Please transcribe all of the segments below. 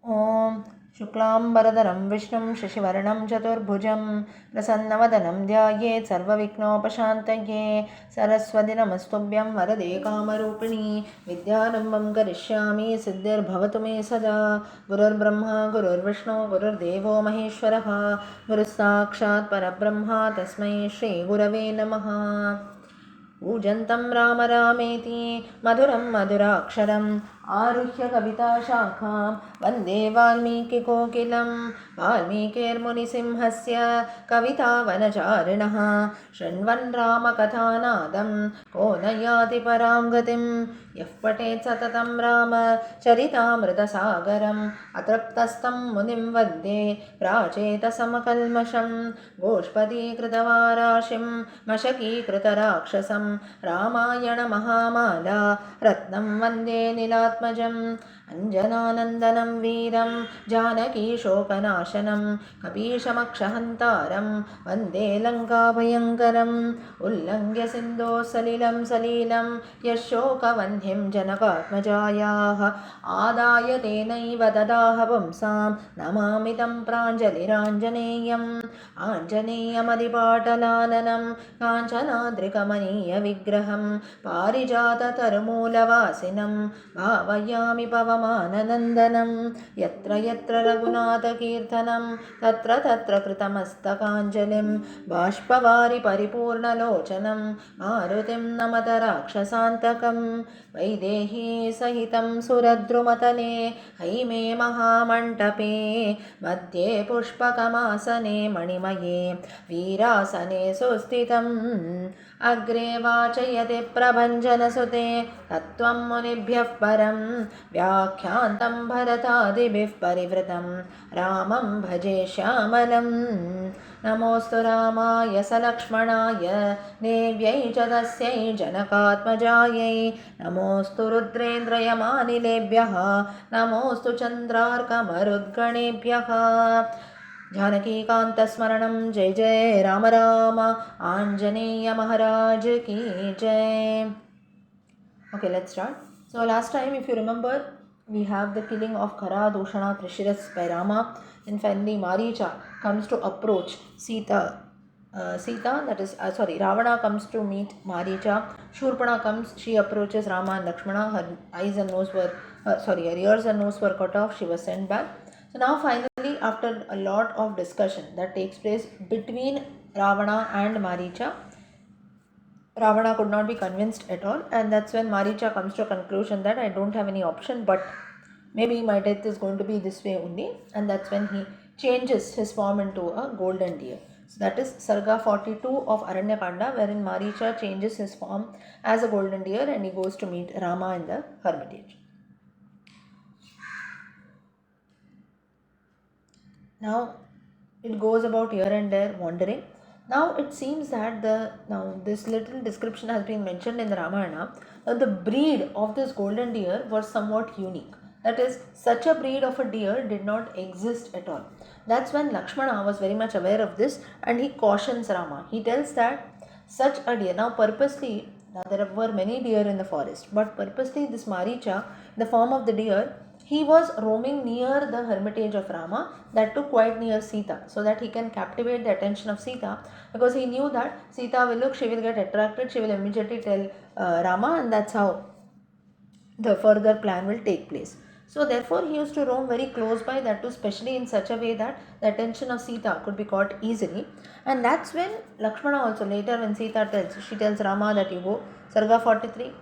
ॐ शुक्लाम्बरधरं विष्णुं शशिवर्णं चतुर्भुजं प्रसन्नवदनं ध्यायेत् सर्वविघ्नोपशान्तये। सरस्वती नमस्तुभ्यं वरदे कामरूपिणी विद्यारम्भं करिष्यामि सिद्धिर्भवतु मे सदा। गुरुर्ब्रह्मा गुरुर्विष्णु गुरुर्देवो महेश्वरः गुरुस्साक्षात् परब्रह्म तस्मै श्रीगुरवे नमः। कूजन्तं राम रामेति मधुरं मधुराक्षरम् आरुह्य कविताशाखां वन्दे वाल्मीकिकोकिलं। वाल्मीकिर्मुनिसिंहस्य कवितावनचारिणः शृण्वन् रामकथानादं को न याति परां गतिं। यः पठेत् सततं रामचरितामृतसागरम् अतृप्तस्तं मुनिं वन्दे प्राचेतसमकल्मषं। गोष्पदीकृतवाराशिं मशकीकृतराक्षसं रामायणमहामाला रत्नं वन्दे नीलात्मजम्। अञ्जनानन्दनं वीरं जानकीशोकनाशनं कपीशमक्षहन्तारं वन्दे लङ्काभयङ्करम्। उल्लङ्घ्य सिन्धोः सलिलं सलीलं यशोकवह्निं जनकात्मजायाः आदाय तेनैव ददाह पुंसां नमामि तं प्राञ्जलिराञ्जनेयम्। आञ्जनेयमदिपाटलाननं काञ्चनाद्रिकमनीयविग्रहं पारिजाततरुमूलवासिनं भावयामि पवमाननन्दनं। यत्र यत्र रघुनाथकीर्तनं तत्र तत्र कृतमस्तकाञ्जलिं बाष्पवारि परिपूर्णलोचनं मारुतिं नमत राक्षसान्तकं। वैदेही सहितं सुरद्रुमतले हैमे महामण्टपे मध्ये पुष्पकमासने मणिमये वीरासने सुस्थितम्। अग्रे वाचयति प्रभञ्जनसुते तत्त्वं मुनिभ्यः परं व्याख्यान्तं भरतादिभिः परिवृतं रामं भजे श्यामलम्। नमोऽस्तु रामाय सलक्ष्मणाय देव्यै च तस्यै जनकात्मजायै। नमोऽस्तु रुद्रेन्द्रयमानिलेभ्यः नमोऽस्तु चन्द्रार्कमरुद्गणेभ्यः। जानकीकान्तस्मरणं जय जय राम राम आञ्जनेय महाराज की जय. Okay, let's start. So last time, if you remember, we have the killing of Khara, Dushana, Trishiras by Rama. And finally Maricha comes to approach Sita. Ravana comes to meet Maricha. Shurpana comes, she approaches Rama and Lakshmana. Her ears and nose were cut off. She was sent back. So now finally, after a lot of discussion that takes place between Ravana and Maricha, Ravana could not be convinced at all, and that's when Maricha comes to a conclusion that I don't have any option, but maybe my death is going to be this way only, and that's when he changes his form into a golden deer. So that is Sarga 42 of Aranyakanda, wherein Maricha changes his form as a golden deer and he goes to meet Rama in the hermitage. Now it goes about here and there wandering. Now it seems that this little description has been mentioned in the Ramayana that the breed of this golden deer was somewhat unique. That is, such a breed of a deer did not exist at all. That's when Lakshmana was very much aware of this and he cautions Rama. He tells that such a deer, now there were many deer in the forest, but purposely this Maricha, in the form of the deer, he was roaming near the hermitage of Rama, that too quite near Sita, so that he can captivate the attention of Sita, because he knew that Sita will look, she will get attracted, she will immediately tell Rama, and that's how the further plan will take place. So therefore he used to roam very close by, that too especially in such a way that the attention of Sita could be caught easily. And that's when Lakshmana also, later when Sita she tells Rama that you go. Sarga 43,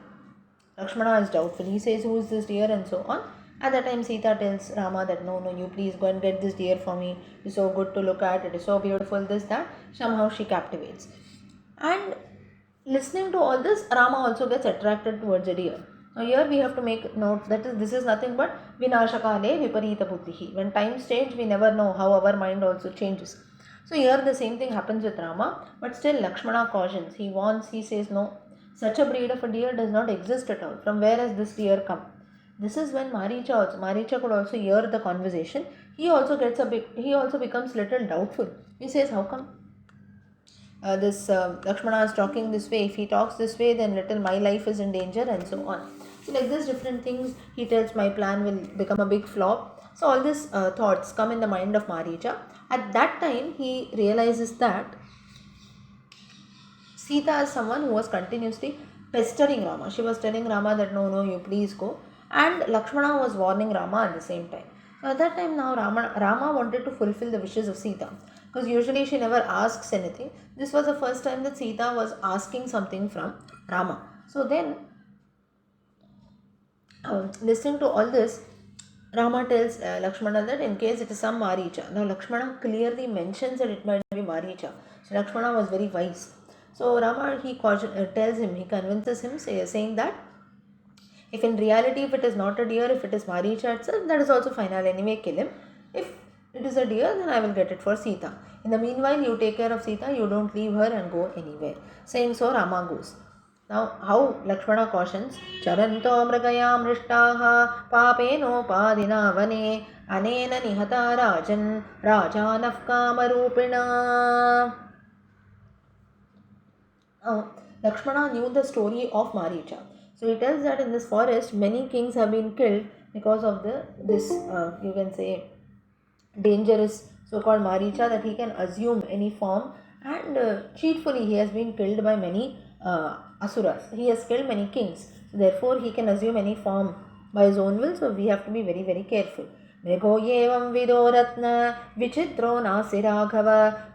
Lakshmana is doubtful. He says, who is this deer, and so on. At that time Sita tells Rama that no, you please go and get this deer for me. It is so good to look at. It is so beautiful, this, that. Somehow she captivates. And listening to all this, Rama also gets attracted towards the deer. Now here we have to make note that this is nothing but Vinashakale Viparita Buddhihi. When times change, we never know how our mind also changes. So here the same thing happens with Rama, but still Lakshmana cautions. He warns, he says no, such a breed of a deer does not exist at all. From where has this deer come? This is when Maricha could also hear the conversation. He also becomes little doubtful. He says, how come Lakshmana is talking this way? If he talks this way, then little my life is in danger, and so on. So like this different things, he tells my plan will become a big flop. So all these thoughts come in the mind of Maricha. At that time, he realizes that Sita is someone who was continuously pestering Rama. She was telling Rama that no, you please go. And Lakshmana was warning Rama at the same time. So at that time now Rama wanted to fulfill the wishes of Sita. Because usually she never asks anything. This was the first time that Sita was asking something from Rama. So then, listening to all this, Rama tells Lakshmana that in case it is some Maricha. Now Lakshmana clearly mentions that it might be Maricha. So Lakshmana was very wise. So Rama, tells him, he convinces him, saying that if in reality, if it is not a deer, if it is Maricha itself, that is also fine. I'll anyway kill him. If it is a deer, then I will get it for Sita. In the meanwhile, you take care of Sita, you don't leave her and go anywhere. Saying so, Rama goes. Now, how Lakshmana cautions, Charanto mragaya mrishtaha papenopadina vane anena nihata rajan rajanaf kamarupina. Now, Lakshmana knew the story of Maricha. So he tells that in this forest, many kings have been killed because of this you can say dangerous so-called Maricha, that he can assume any form, and cheatfully he has been killed by many asuras. He has killed many kings. So therefore he can assume any form by his own will. So we have to be very, very careful. मृगो एवं विदो रत्न विचित्रो नासि राघव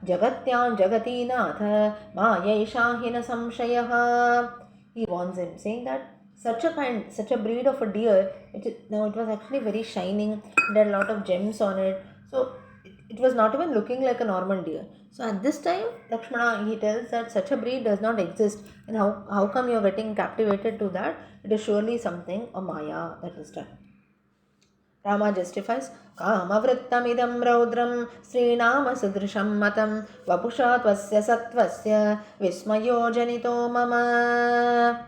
जगत्यां जगती नाथ मायैषा हि न संशयः. He warns him, saying that such a breed of a deer, now it was actually very shining, it had a lot of gems on it. So it was not even looking like a normal deer. So at this time, Lakshmana, he tells that such a breed does not exist. And how come you are getting captivated to that? It is surely something, a maya that is done. Rama justifies, Kamavrittamidam raudram Srinama sudrisham matam Vapusha tvasya sattvasya Vismayo janito mama.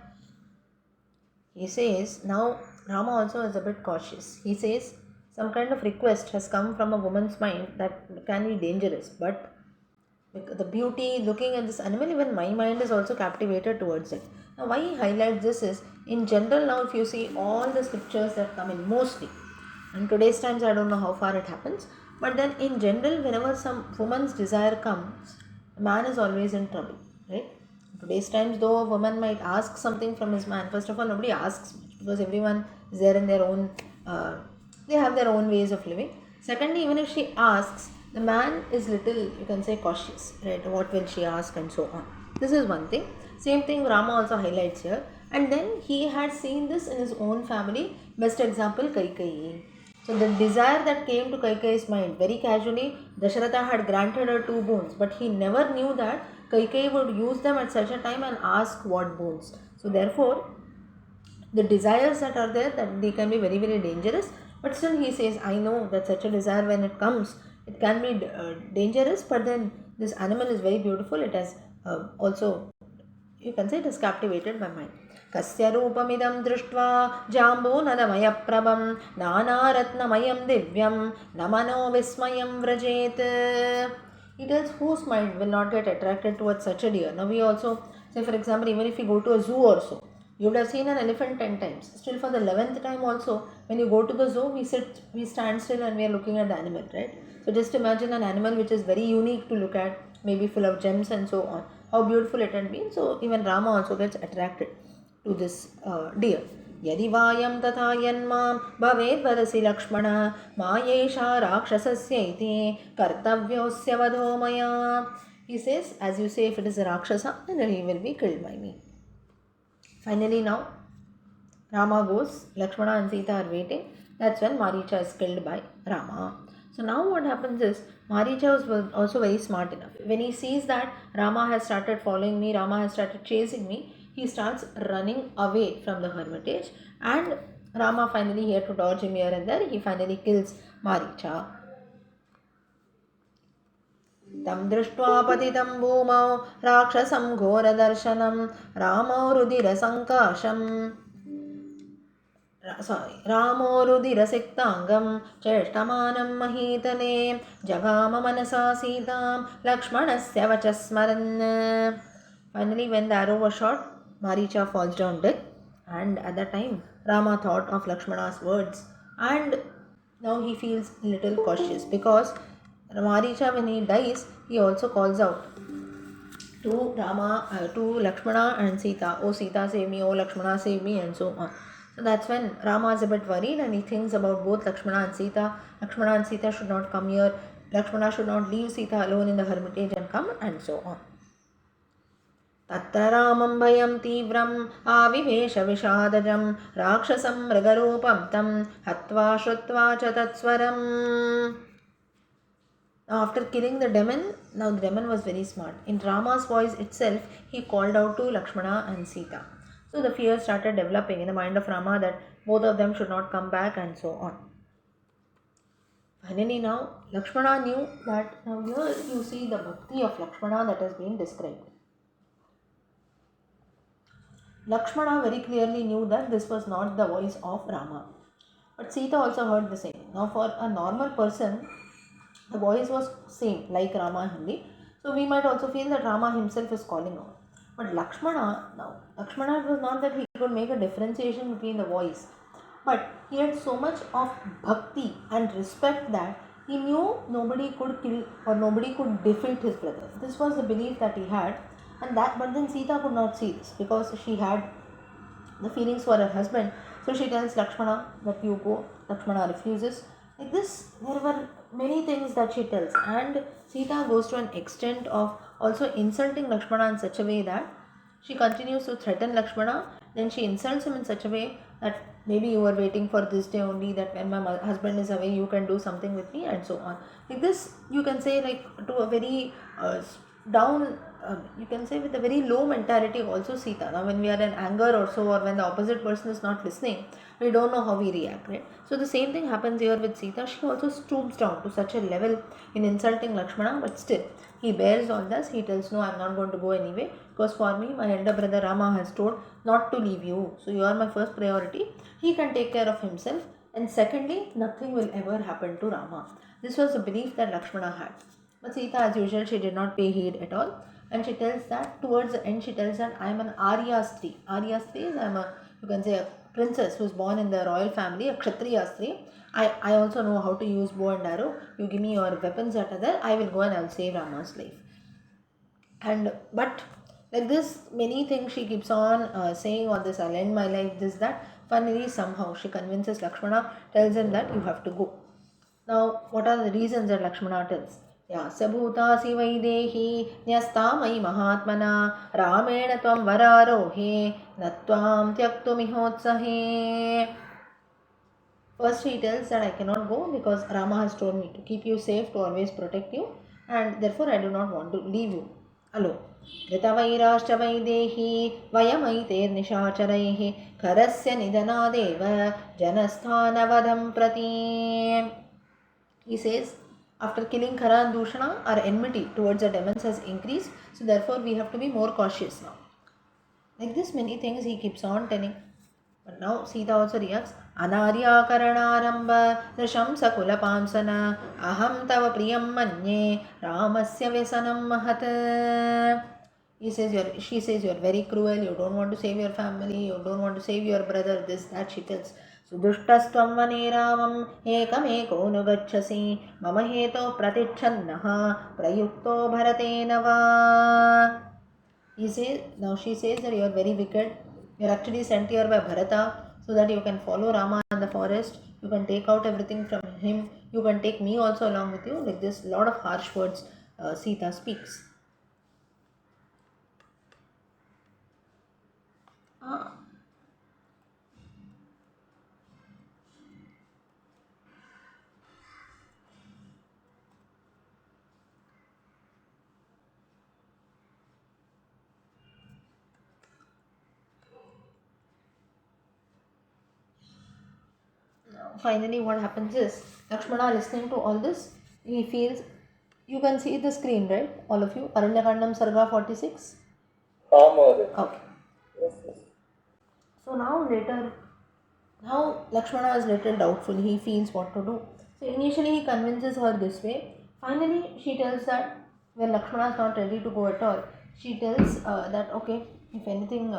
He says, now Rama also is a bit cautious. He says, some kind of request has come from a woman's mind that can be dangerous, but the beauty looking at this animal, even my mind is also captivated towards it. Now why he highlights this is, in general, now if you see all the scriptures that come in, mostly in today's times, I don't know how far it happens, but then in general, whenever some woman's desire comes, a man is always in trouble, right? In today's times, though a woman might ask something from his man, first of all, nobody asks much because everyone is there in their own, they have their own ways of living. Secondly, even if she asks, the man is little, you can say, cautious, right? What will she ask and so on. This is one thing. Same thing Rama also highlights here. And then he had seen this in his own family. Best example, Kaikeyi. So the desire that came to Kaikeyi's mind, very casually, Dasharatha had granted her 2 boons, but he never knew that Kaikeyi would use them at such a time and ask what boons. So therefore, the desires that are there, that they can be very, very dangerous, but still he says, I know that such a desire, when it comes, it can be dangerous, but then this animal is very beautiful. It has also, you can say, it is captivated my mind. Kasya roopamidam drishtva jambunadamayapprabam nanaratnamayam divyam namano vismayam vrajet. He tells whose mind will not get attracted towards such a deer. Now we also, say for example, even if you go to a zoo or so, you would have seen an elephant 10 times. Still for the 11th time also, when you go to the zoo, we stand still and we are looking at the animal, right? So just imagine an animal which is very unique to look at, maybe full of gems and so on. How beautiful it had been. So even Rama also gets attracted to this deer. Yadi vayam tatha yanmam bhaved vadasi lakshmana mayesha rakshasasya iti kartavyosya vadho maya. He says, as you say, if it is a rakshasa, then he will be killed by me. Finally now, Rama goes, Lakshmana and Sita are waiting. That's when Maricha is killed by Rama. So now what happens is, Maricha was also very smart enough. When he sees that Rama has started following me, Rama has started chasing me, he starts running away from the hermitage, and Rama finally, here to dodge him here and there, he finally kills Maricha. Tam drishtva patitam bhumau rakshasam ghora darshanam Ramo rudira sankasham Ramo rudira siktangam cheshtamanam mahitale jagama manasa sitam Lakshmanasya vachasmaran. Finally, when the arrow was shot, Maricha falls down dead, and at that time Rama thought of Lakshmana's words, and Now he feels a little cautious because Maricha, when he dies, he also calls out to Lakshmana and Sita, "Oh Sita, save me! Oh Lakshmana, save me!" and so on. So that's when Rama is a bit worried and he thinks about both Lakshmana and Sita. Lakshmana and Sita should not come here. Lakshmana should not leave Sita alone in the hermitage and come, and so on. तत्र रामं भयं तीव्रम् आविवेश विषादजं राक्षसं मृगरूपं तं हत्वा श्रुत्वा च तत्स्वरम्. Now after killing the demon, now the demon was very smart. In Rama's voice itself, he called out to Lakshmana and Sita. So the fear started developing in the mind of Rama that both of them should not come back, and so on. Finally now, Lakshmana knew that, now here you see the bhakti of Lakshmana that has been described. Lakshmana very clearly knew that this was not the voice of Rama. But Sita also heard the same. Now for a normal person, the voice was same like Rama Hindi. So we might also feel that Rama himself is calling out. But Lakshmana was not that he could make a differentiation between the voice. But he had so much of bhakti and respect that he knew nobody could kill or nobody could defeat his brother. This was the belief that he had. But then Sita could not see this because she had the feelings for her husband. So she tells Lakshmana that you go. Lakshmana refuses. Like this, there were many things that she tells, and Sita goes to an extent of also insulting Lakshmana in such a way that she continues to threaten Lakshmana. Then she insults him in such a way that maybe you were waiting for this day only, that when my husband is away you can do something with me, and so on. Like this, you can say, like, to a very down, you can say with a very low mentality also Sita. Now when we are in anger or so, or when the opposite person is not listening, we don't know how we react, right? So the same thing happens here with Sita. She also stoops down to such a level in insulting Lakshmana, but still he bears all this. He tells, no, I'm not going to go anyway, because for me my elder brother Rama has told not to leave you, so you are my first priority. He can take care of himself, and secondly, nothing will ever happen to Rama. This was the belief that Lakshmana had. But Sita, as usual, she did not pay heed at all. And she tells that towards the end, she tells that I am an Arya Stri. Arya Stri is, you can say, a princess who is born in the royal family, a Kshatriya Stri. I also know how to use bow and arrow. You give me your weapons that are there, I will go and I will save Rama's life. But like this, many things she keeps on saying all this, I'll end my life, this, that. Finally, somehow she convinces Lakshmana, tells him that you have to go. Now, what are the reasons that Lakshmana tells? यास्य भूतासि Vaidehi न्यस्तामयि महात्मना रामेण त्वं वरारोहे न त्वां त्यक्तुमिहोत्सहे. First he tells that I cannot go because Rama has told me to keep you safe, to always protect you, and therefore I do not want to leave you alone. ऋतवैराश्च Vaidehi वयमैतेर्निशाचरैः खरस्य निधनादेव जनस्थानवधं प्रति. He says, after killing Khara and Dushana, our enmity towards the demons has increased, so therefore we have to be more cautious now. Like this, many things he keeps on telling. But now Sita also reacts, Anarya Karanaramba Risham Sakula Pamsana Aham Tava Priyam Manye Ramasya Vesanam Mahat. She says, you're very cruel, you don't want to save your family, you don't want to save your brother, this, that, she tells. सुदुष्टस्त्वं वने रामम् एकमेकोऽनुगच्छसि मम हेतोः प्रतिच्छन्नः प्रयुक्तो भरतेन वा. Now she says that you are very wicked. You are actually sent here by Bharata so that you can follow Rama in the forest. You can take out everything from him. You can take me also along with you. Like this, lot of harsh words Sita speaks. Finally, what happens is, Lakshmana listening to all this, he feels, you can see the screen, right? All of you. Aranyakandam Sarga 46. Okay. So now Lakshmana is little doubtful. He feels what to do. So initially he convinces her this way. Finally, she tells that when Lakshmana is not ready to go at all, she tells that okay, if anything,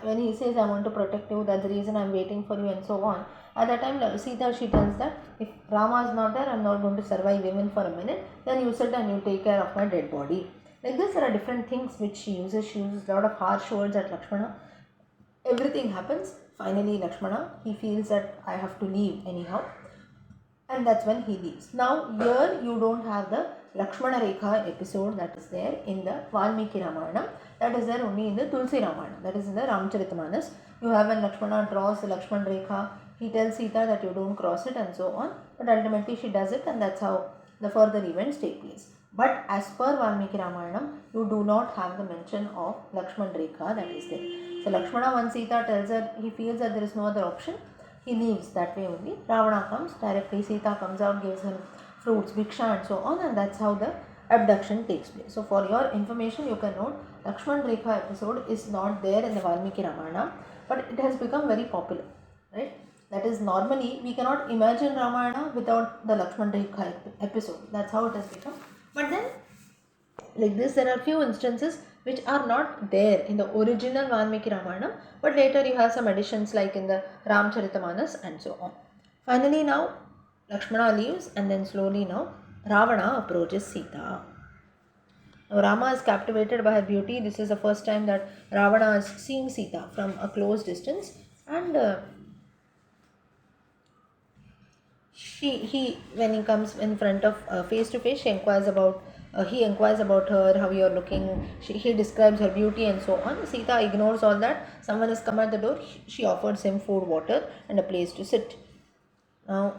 when he says I want to protect you, that's the reason I'm waiting for you, and so on. At that time, Sita, she tells that if Rama is not there, I'm not going to survive even for a minute. Then you sit and you take care of my dead body. Like this, there are different things which she uses. She uses a lot of harsh words at Lakshmana. Everything happens. Finally, Lakshmana, he feels that I have to leave anyhow, and that's when he leaves. Now, here you don't have the Lakshmana Rekha episode that is there in the Valmiki Ramayanam. That is there only in the Tulsi Ramayana. That is in the Ramcharitamanas. You have when Lakshmana draws the Lakshman Rekha, he tells Sita that you don't cross it and so on. But ultimately she does it, and that's how the further events take place. But as per Valmiki Ramayanam, you do not have the mention of Lakshman Rekha that is there. So Lakshmana, when Sita tells her, he feels that there is no other option, he leaves that way only. Ravana comes directly, Sita comes out, gives him fruits, bhiksha and so on, and that's how the abduction takes place. So for your information, you can note Lakshman Rekha episode is not there in the Valmiki Ramayana, but it has become very popular, right? That is, normally we cannot imagine Ramayana without the Lakshman Rekha episode. That's how it has become. But then, like this, there are few instances which are not there in the original Valmiki Ramayana, but later you have some additions like in the Ramcharitamanas and so on. Finally, now Lakshmana leaves, and then slowly now Ravana approaches Sita. Now Rama is captivated by her beauty. This is the first time that Ravana is seeing Sita from a close distance, and he when he comes in front of face to face, he inquires about her, how you're looking. He describes her beauty and so on. Sita ignores all that. Someone has come at the door. She offers him food, water, and a place to sit. Now,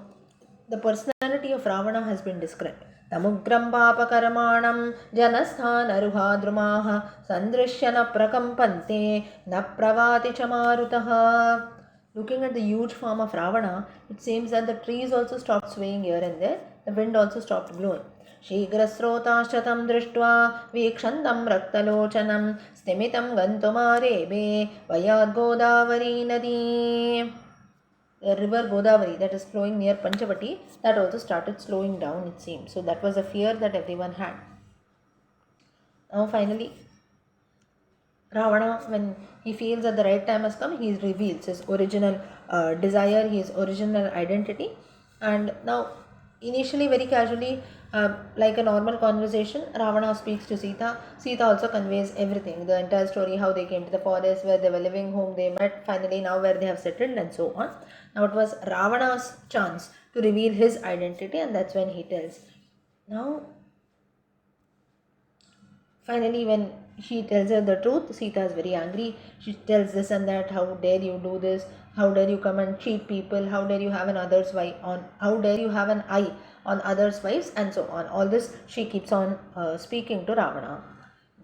the personality of Ravana has been described. Tamugram papakarmanam janasthanarubhadrumaha sandrishyana prakampante na pravati chamarutaha. Looking at the huge form of Ravana, it seems that the trees also stopped swaying here and there. The wind also stopped blowing. शीघ्रस्रोताश्चतं दृष्ट्वा वीक्षन्तं रक्तलोचनं स्तिमितं गन्तुमारेबे वयाद्गोदावरी नदी. The river Godavari that is flowing near Panchavati, that also started slowing down, it seemed. So that was a fear that everyone had. Now finally, Ravana, when he feels that the right time has come, he reveals his original desire, his original identity. And now, initially, very casually, like a normal conversation, Ravana speaks to Sita. Sita also conveys everything, the entire story, how they came to the forest, where they were living, whom they met, finally now where they have settled, and so on. Now it was Ravana's chance to reveal his identity, and that's when he tells. Now, finally, when he tells her the truth, Sita is very angry. She tells this and that. How dare you do this? How dare you come and cheat people? How dare you have an other's wife on? How dare you have an eye on others' wives? And so on. All this she keeps on speaking to Ravana.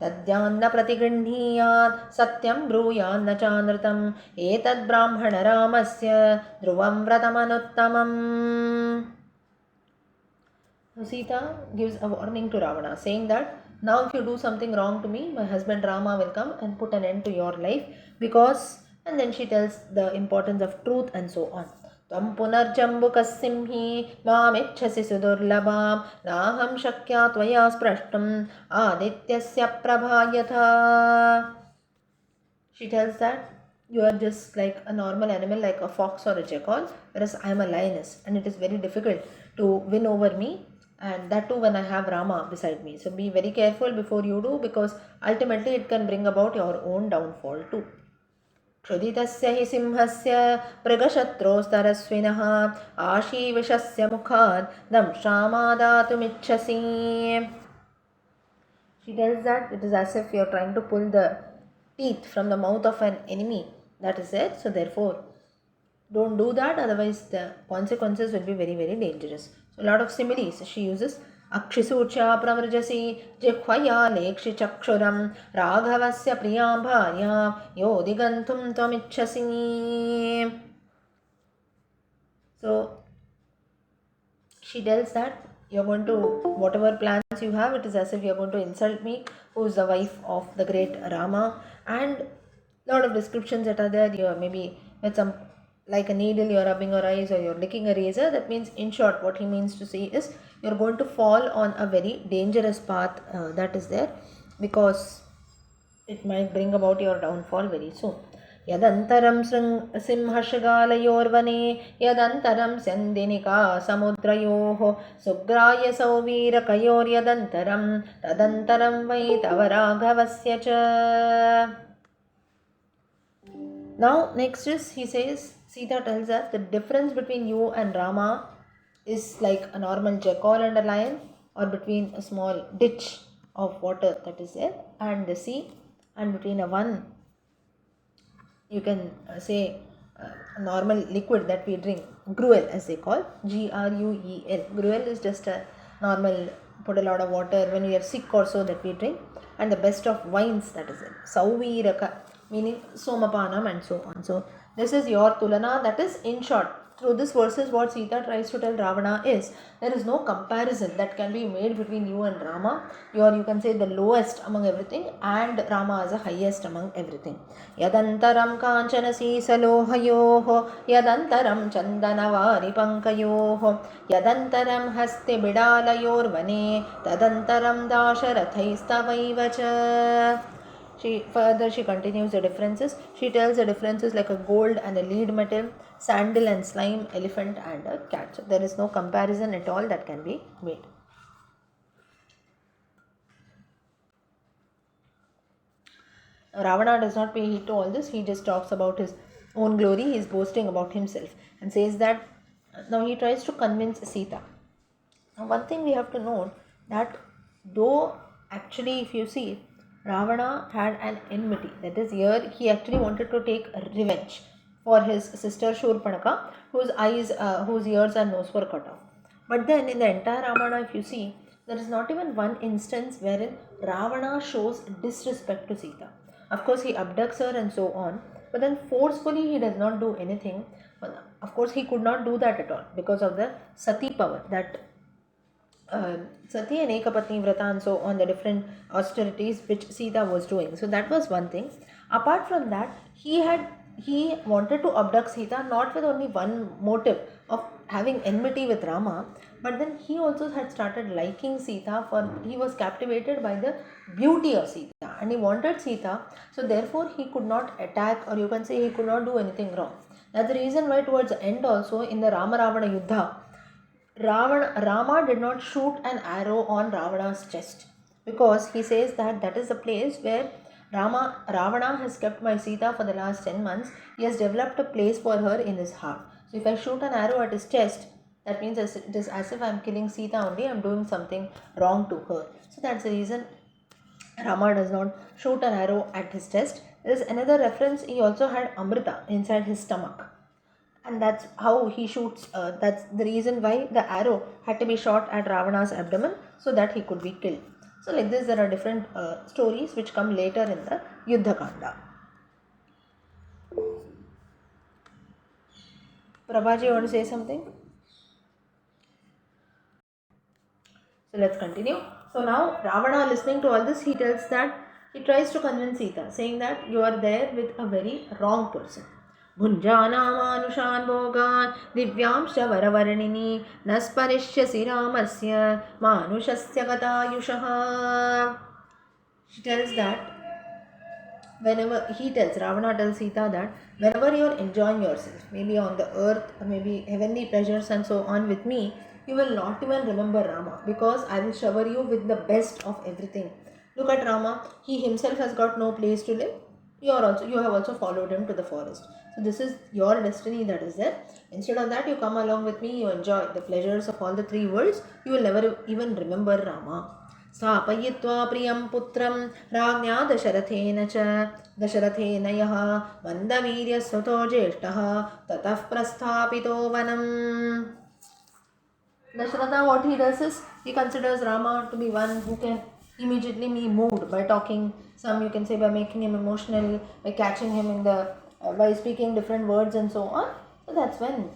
तद्यान्न प्रतिगृह्णीयात् सत्यं ब्रूयान्न चानृतम् एतद् ब्राह्मण रामस्य ध्रुवं व्रतमनुत्तमम्. Sita gives a warning to Ravana, saying that now if you do something wrong to me, my husband Rama will come and put an end to your life, because, and then she tells the importance of truth and so on. Tvam punarjambukassimhi mamichhasi sudurlabam naham shakya tvaya sprashtam adityasya prabhayatha. She tells that you are just like a normal animal, like a fox or a jackal, whereas I am a lioness, and it is very difficult to win over me, and that too when I have Rama beside me. So be very careful before you do, because ultimately it can bring about your own downfall too. क्षुदितस्य हि सिंहस्य मृगशत्रोस्तरस्विनः आशीविषस्य मुखात् दंशामादातुमिच्छसि. She tells that it is as if you are trying to pull the teeth from the mouth of an enemy that is there. So therefore, don't do that, otherwise the consequences will be very, very dangerous. So a lot of similes she uses. Akshisucha pramrjasi jikhvaya lekshi chakshuram raghavasya priyam bharya yodigantum tvamichhasi. So she tells that you're going to, whatever plans you have, it is as if you're going to insult me, who is the wife of the great Rama. And lot of descriptions that are there. You're maybe with some, like a needle, you're rubbing your eyes, or you're licking a razor. That means, in short, what he means to say is you're going to fall on a very dangerous path that is there, because it might bring about your downfall very soon. Yadantaram simhashgalayorvane yadantaram syandinika samudrayoho sugraya sauvirakayor yadantaram tadantaram vai tavaraghavasya cha. Now next is, he says, Sita tells us the difference between you and Rama is like a normal jackal and a lion, or between a small ditch of water that is there and the sea, and between a one, you can say, a normal liquid that we drink, gruel as they call, Gruel. Gruel is just a normal, put a lot of water when we are sick or so that we drink, and the best of wines, that is it. Sauviraka, meaning somapanam and so on. So this is your tulana, that is in short. Through this verses, what Sita tries to tell Ravana is, there is no comparison that can be made between you and Rama. You can say the lowest among everything, and Rama is the highest among everything. Yadantaram kanchana sisalohayoho, yadantaram chandanavari pankayoho, yadantaram haste bidalayorvane, tadantaram dasharathaistavaivach. She continues the differences. She tells the differences like a gold and a lead metal, sandal and slime, elephant and a cat. So there is no comparison at all that can be made. Ravana does not pay heed to all this. He just talks about his own glory. He is boasting about himself and says that now he tries to convince Sita. Now one thing we have to note, that though actually if you see, Ravana had an enmity. That is, here he actually wanted to take revenge for his sister Shurpanaka, whose ears and nose were cut off. But then in the entire Ramayana, if you see, there is not even one instance wherein Ravana shows disrespect to Sita. Of course, he abducts her and so on, but then forcefully he does not do anything. But of course, he could not do that at all because of the Sati power, that Sati and Ekapatni Vrata and so on, the different austerities which Sita was doing. So that was one thing. Apart from that, he wanted to abduct Sita not with only one motive of having enmity with Rama, but then he also had started liking Sita, for he was captivated by the beauty of Sita and he wanted Sita, so therefore he could not attack, or you can say he could not do anything wrong. That's the reason why towards the end also in the Rama Ravana Yuddha, Rama did not shoot an arrow on Ravana's chest, because he says that that is the place where Ravana has kept my Sita for the last 10 months. He has developed a place for her in his heart. So if I shoot an arrow at his chest, that means it is as if I am killing Sita only, I am doing something wrong to her. So that's the reason Rama does not shoot an arrow at his chest. There is another reference, he also had Amrita inside his stomach. And that's how he shoots, that's the reason why the arrow had to be shot at Ravana's abdomen, so that he could be killed. So like this, there are different stories which come later in the Yuddha Kanda. Prabhaji, you want to say something? So let's continue. So now Ravana, listening to all this, he tells that, he tries to convince Sita, saying that you are there with a very wrong person. भुञ्जानामानुषान् भोगान् दिव्यांश्च वरवर्णिनी न स्परिष्यसि रामस्य मानुषस्य गतायुषः. She tells that Ravana tells Sita that whenever you are enjoying yourself, maybe on the earth or maybe heavenly pleasures and so on with me, you will not even remember Rama, because I will shower you with the best of everything. Look at Rama, he himself has got no place to live. You have also followed him to the forest. So this is your destiny that is there. Instead of that, you come along with me, you enjoy the pleasures of all the three worlds. You will never even remember Rama. स्थापयित्वा प्रियं पुत्रं राज्ञा दशरथेन यः मन्दवीर्यस्ततो ज्येष्ठः ततः प्रस्थापितो वनम्. Dasharatha, what he does is, he considers Rama to be one who can immediately be moved by talking, some you can say by making him emotional, by catching him in the, by speaking different words and so on. So that's when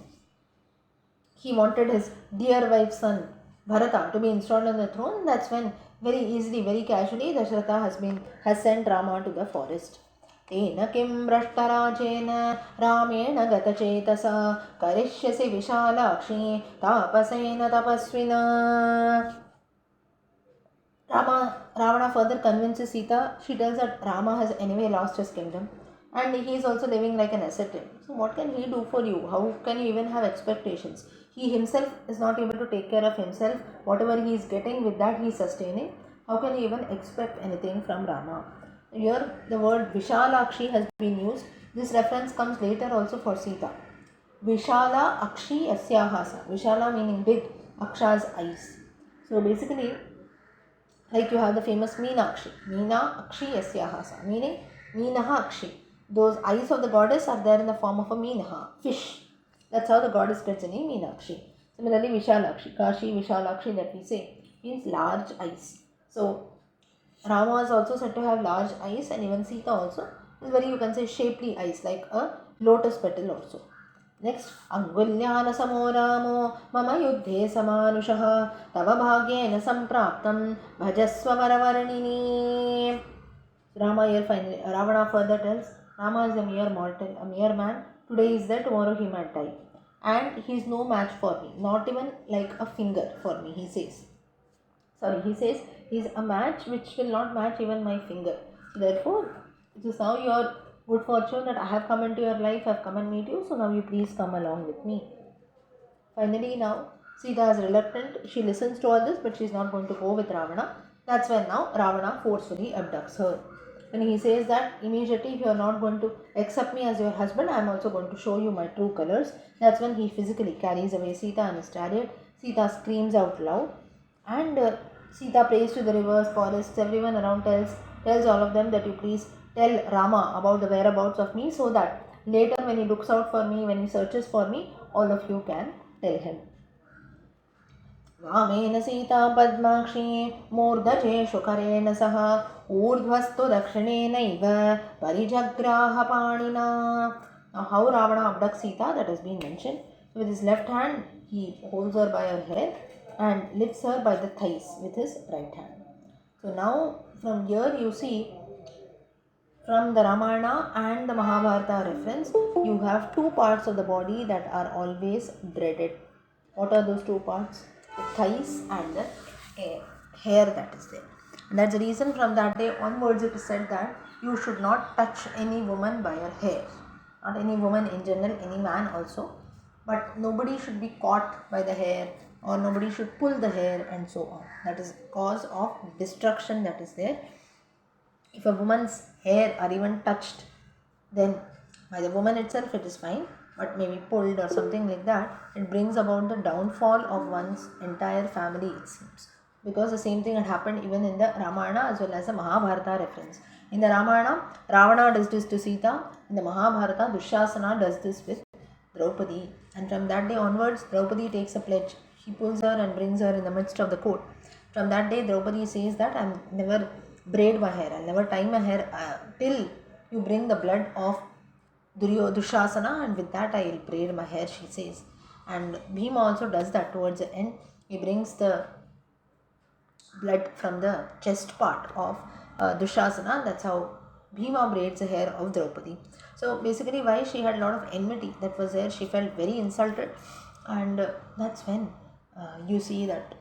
he wanted his dear wife's son Bharata to be installed on the throne. That's when very easily, very casually, Dasharatha has sent Rama to the forest. तेन किं भ्रष्टराजेन रामेण गतचेतसा करिष्यसि Vishalakshi तापसेन tapasvina. Ravana further convinces Sita. She tells that Rama has anyway lost his kingdom. and he is also living like an ascetic. So what can he do for you? How can you even have expectations? He himself is not able to take care of himself. Whatever he is getting, with that he is sustaining. How can you even expect anything from Rama? Here the word Vishalakshi has been used. This reference comes later also for Sita. Vishala Akshi Asyahasa. Vishala meaning big, Aksha's eyes. So basically, like you have the famous Meenakshi. Meena Akshi Yasyahasa. Meaning Meenaha Akshi. Those eyes of the goddess are there in the form of a Meenaha, fish. That's how the goddess gets the name Meenakshi. Similarly, Vishalakshi. Kashi Vishalakshi that we say means large eyes. So Rama is also said to have large eyes, and even Sita also is very, you can say, shapely eyes, like a lotus petal also. Next, Angulyana samo Ramo mama yuddhe samanushah tava bhagyena sampraptam bhajasva varavaranini. Rama here finally, Ravana further tells, Rama is a mere mortal, a mere man. Today is there, tomorrow he might die. And he is no match for me, not even like a finger for me, he says. He says he is a match which will not match even my finger. So therefore, it is now your good fortune that I have come into your life, I have come and meet you, so now you please come along with me. Finally now, Sita is reluctant, she listens to all this, but she is not going to go with Ravana. That's when now Ravana forcefully abducts her. When he says that immediately, if you are not going to accept me as your husband, I am also going to show you my true colors. That's when he physically carries away Sita and his chariot. Sita screams out loud, and Sita prays to the rivers, forests, everyone around tells all of them that you please tell Rama about the whereabouts of me, so that later when he looks out for me, when he searches for me, all of you can tell him. वामेन सीता पद्माक्षी मूर्धजेषु करेण सह ऊर्ध्वस्तु दक्षिणेनैव परिजग्राह पाणिना. Now how Ravana abducts Sita, that has been mentioned. With his left hand he holds her by her hair and lifts her by the thighs with his right hand. So now from here you see, from the Ramayana and the Mahabharata reference, you have two parts of the body that are always dreaded. What are those two parts? The thighs and the hair that is there. And that's the reason from that day onwards it is said that you should not touch any woman by her hair. Not any woman in general, any man also. But nobody should be caught by the hair, or nobody should pull the hair and so on. That is cause of destruction that is there. If a woman's hair are even touched, then by the woman itself it is fine, but maybe pulled or something like that, it brings about the downfall of one's entire family, it seems. Because the same thing had happened even in the Ramayana as well as the Mahabharata reference. In the Ramayana, Ravana does this to Sita. In the Mahabharata, Dushasana does this with Draupadi. And from that day onwards, Draupadi takes a pledge. He pulls her and brings her in the midst of the court. From that day, Draupadi says that I will never braid my hair, I will never tie my hair till you bring the blood of Dushasana, and with that I will braid my hair, she says. And Bhima also does that towards the end. He brings the blood from the chest part of Dushasana. That's how Bhima braids the hair of Draupadi. So basically, why she had a lot of enmity that was there, she felt very insulted, and that's when you see that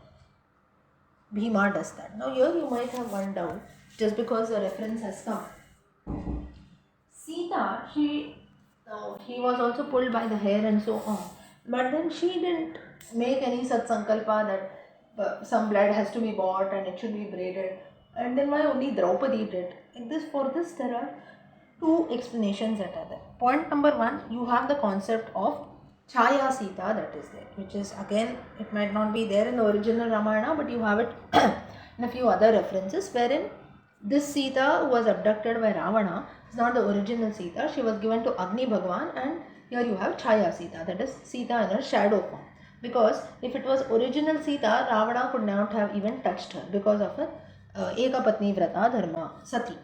Bhima does that. Now here you might have one doubt, just because the reference has come. Sita, she was also pulled by the hair and so on, but then she didn't make any such sankalpa that some blood has to be bought and it should be braided. And then why only Draupadi did? For this there are two explanations that are there. Point number one, you have the concept of Chaya Sita that is there, which is again, it might not be there in the original Ramayana, but you have it in a few other references, wherein this Sita who was abducted by Ravana is not the original Sita. She was given to Agni Bhagwan, and here you have Chaya Sita, that is Sita in her shadow form. Because if it was original Sita, Ravana could not have even touched her because of her Eka Patni Vrata Dharma, Sati.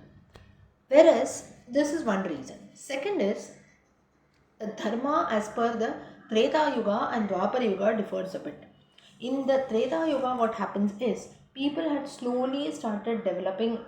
Whereas this is one reason. Second is, the dharma as per the Treta Yuga and Dwapara Yuga differs a bit. In the Treta Yuga, what happens is, people had slowly started developing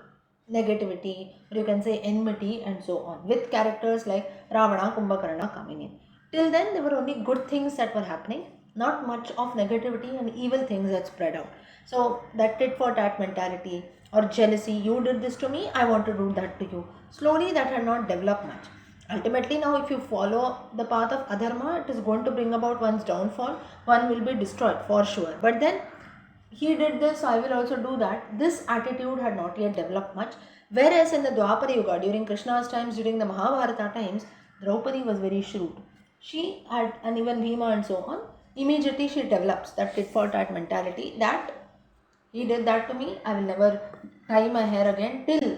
negativity, or you can say enmity and so on, with characters like Ravana, Kumbhakarna coming in. Till then, there were only good things that were happening, not much of negativity and evil things that spread out. So that tit for tat mentality or jealousy, you did this to me, I want to do that to you. Slowly that had not developed much. Ultimately, now if you follow the path of adharma, it is going to bring about one's downfall. One will be destroyed for sure. But then he did this, so I will also do that. This attitude had not yet developed much. Whereas in the Dwapara Yuga, during Krishna's times, during the Mahabharata times, Draupadi was very shrewd. She had, and even Bhima and so on, immediately she develops that tit for tat mentality, that he did that to me, I will never tie my hair again till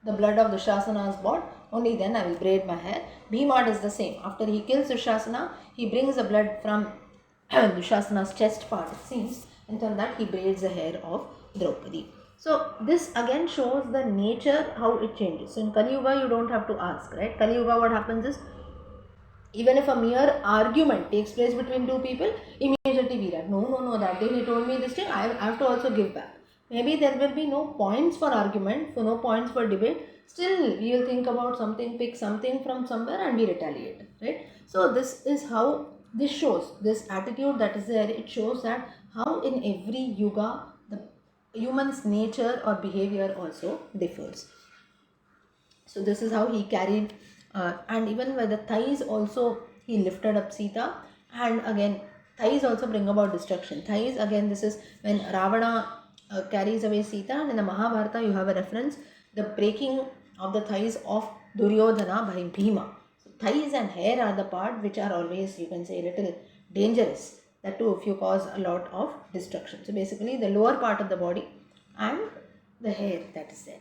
the blood of Dushasana is bought, only then I will braid my hair. Bhima does the same. After he kills Dushasana, he brings the blood from Dushasana's chest part, it seems, and from that he braids the hair of Draupadi. So this again shows the nature, how it changes. So in Kali Yuga, you don't have to ask, right? Kali Yuga, what happens is, even if a mere argument takes place between two people, immediately we write, no, that day he told me this thing, I have to also give back. Maybe there will be no points for argument, so no points for debate. Still, we will think about something, pick something from somewhere and we retaliate, right? So this is how this shows, this attitude that is there, it shows that how in every yuga, the human's nature or behavior also differs. So this is how he carried, and even with the thighs also he lifted up Sita. And again, thighs also bring about destruction. Thighs, again, this is when Ravana carries away Sita, and in the Mahabharata you have a reference, the breaking of the thighs of Duryodhana by Bhima. So thighs and hair are the part which are always, you can say, a little dangerous. That too, if you cause a lot of destruction. So basically the lower part of the body and the hair that is there.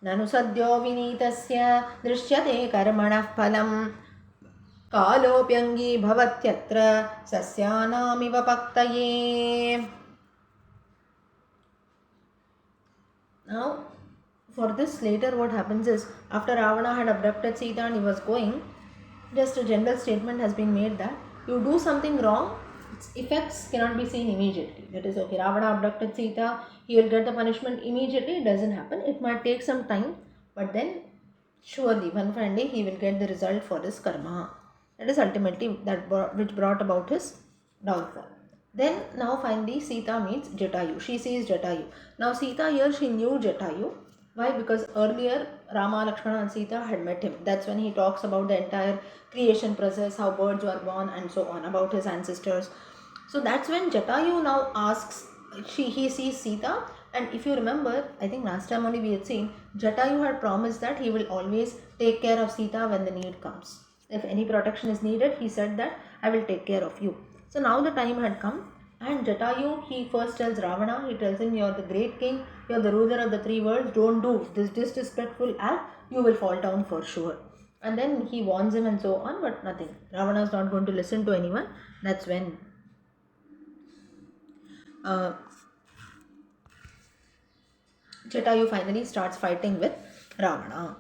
ननु सद्यो विनीतस्य दृश्यते कर्मणः फलं कालोऽप्यङ्गी भवत्यत्र सस्यानामिव पक्तये. Now, for this later what happens is, after Ravana had abducted Sita and he was going, just a general statement has been made that you do something wrong, its effects cannot be seen immediately. That is, okay, Ravana abducted Sita, he will get the punishment immediately. It doesn't happen. It might take some time, but then surely one fine day he will get the result for his karma. That is ultimately which brought about his downfall. Then now finally Sita meets Jatayu. She sees Jatayu. Now Sita here, she knew Jatayu. Why? Because earlier Rama, Lakshmana and Sita had met him. That's when he talks about the entire creation process, how birds were born and so on, about his ancestors. So that's when Jatayu now asks, he sees Sita, and if you remember, I think last time only we had seen, Jatayu had promised that he will always take care of Sita when the need comes. If any protection is needed, he said that I will take care of you. So now the time had come, and Jatayu, he first tells Ravana, he tells him, you are the great king, you are the ruler of the three worlds, don't do this disrespectful act, you will fall down for sure. And then he warns him and so on, but nothing. Ravana is not going to listen to anyone. That's when Jatayu finally starts fighting with Ravana.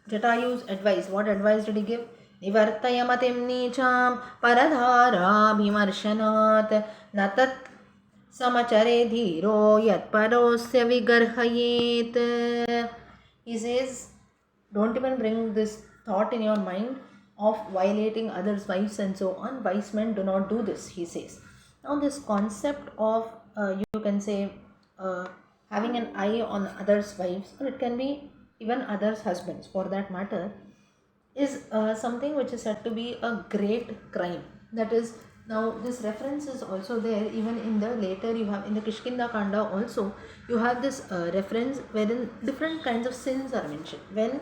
Jatayu's advice, what advice did he give? Nivartaya matim nicham paradhara bhimarshanat natat samachare dhiro yat parosya vigarhayet. He says, don't even bring this thought in your mind of violating others' wives and so on. Wise men do not do this, he says. Now this concept of, you can say, having an eye on others' wives, or it can be even others' husbands for that matter, is something which is said to be a great crime. That is, now this reference is also there even in the later, you have in the Kishkinda Kanda also, you have this reference wherein different kinds of sins are mentioned. When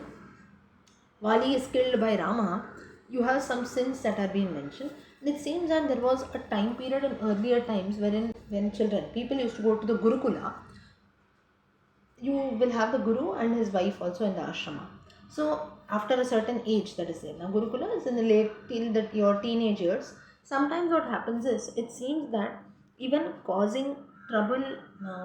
Vali is killed by Rama, you have some sins that are being mentioned. And it seems that there was a time period in earlier times wherein when people used to go to the Gurukula, you will have the Guru and his wife also in the ashrama. So after a certain age, that is there. Now Gurukula is in the late till your teenage years. Sometimes what happens is, it seems that even causing trouble,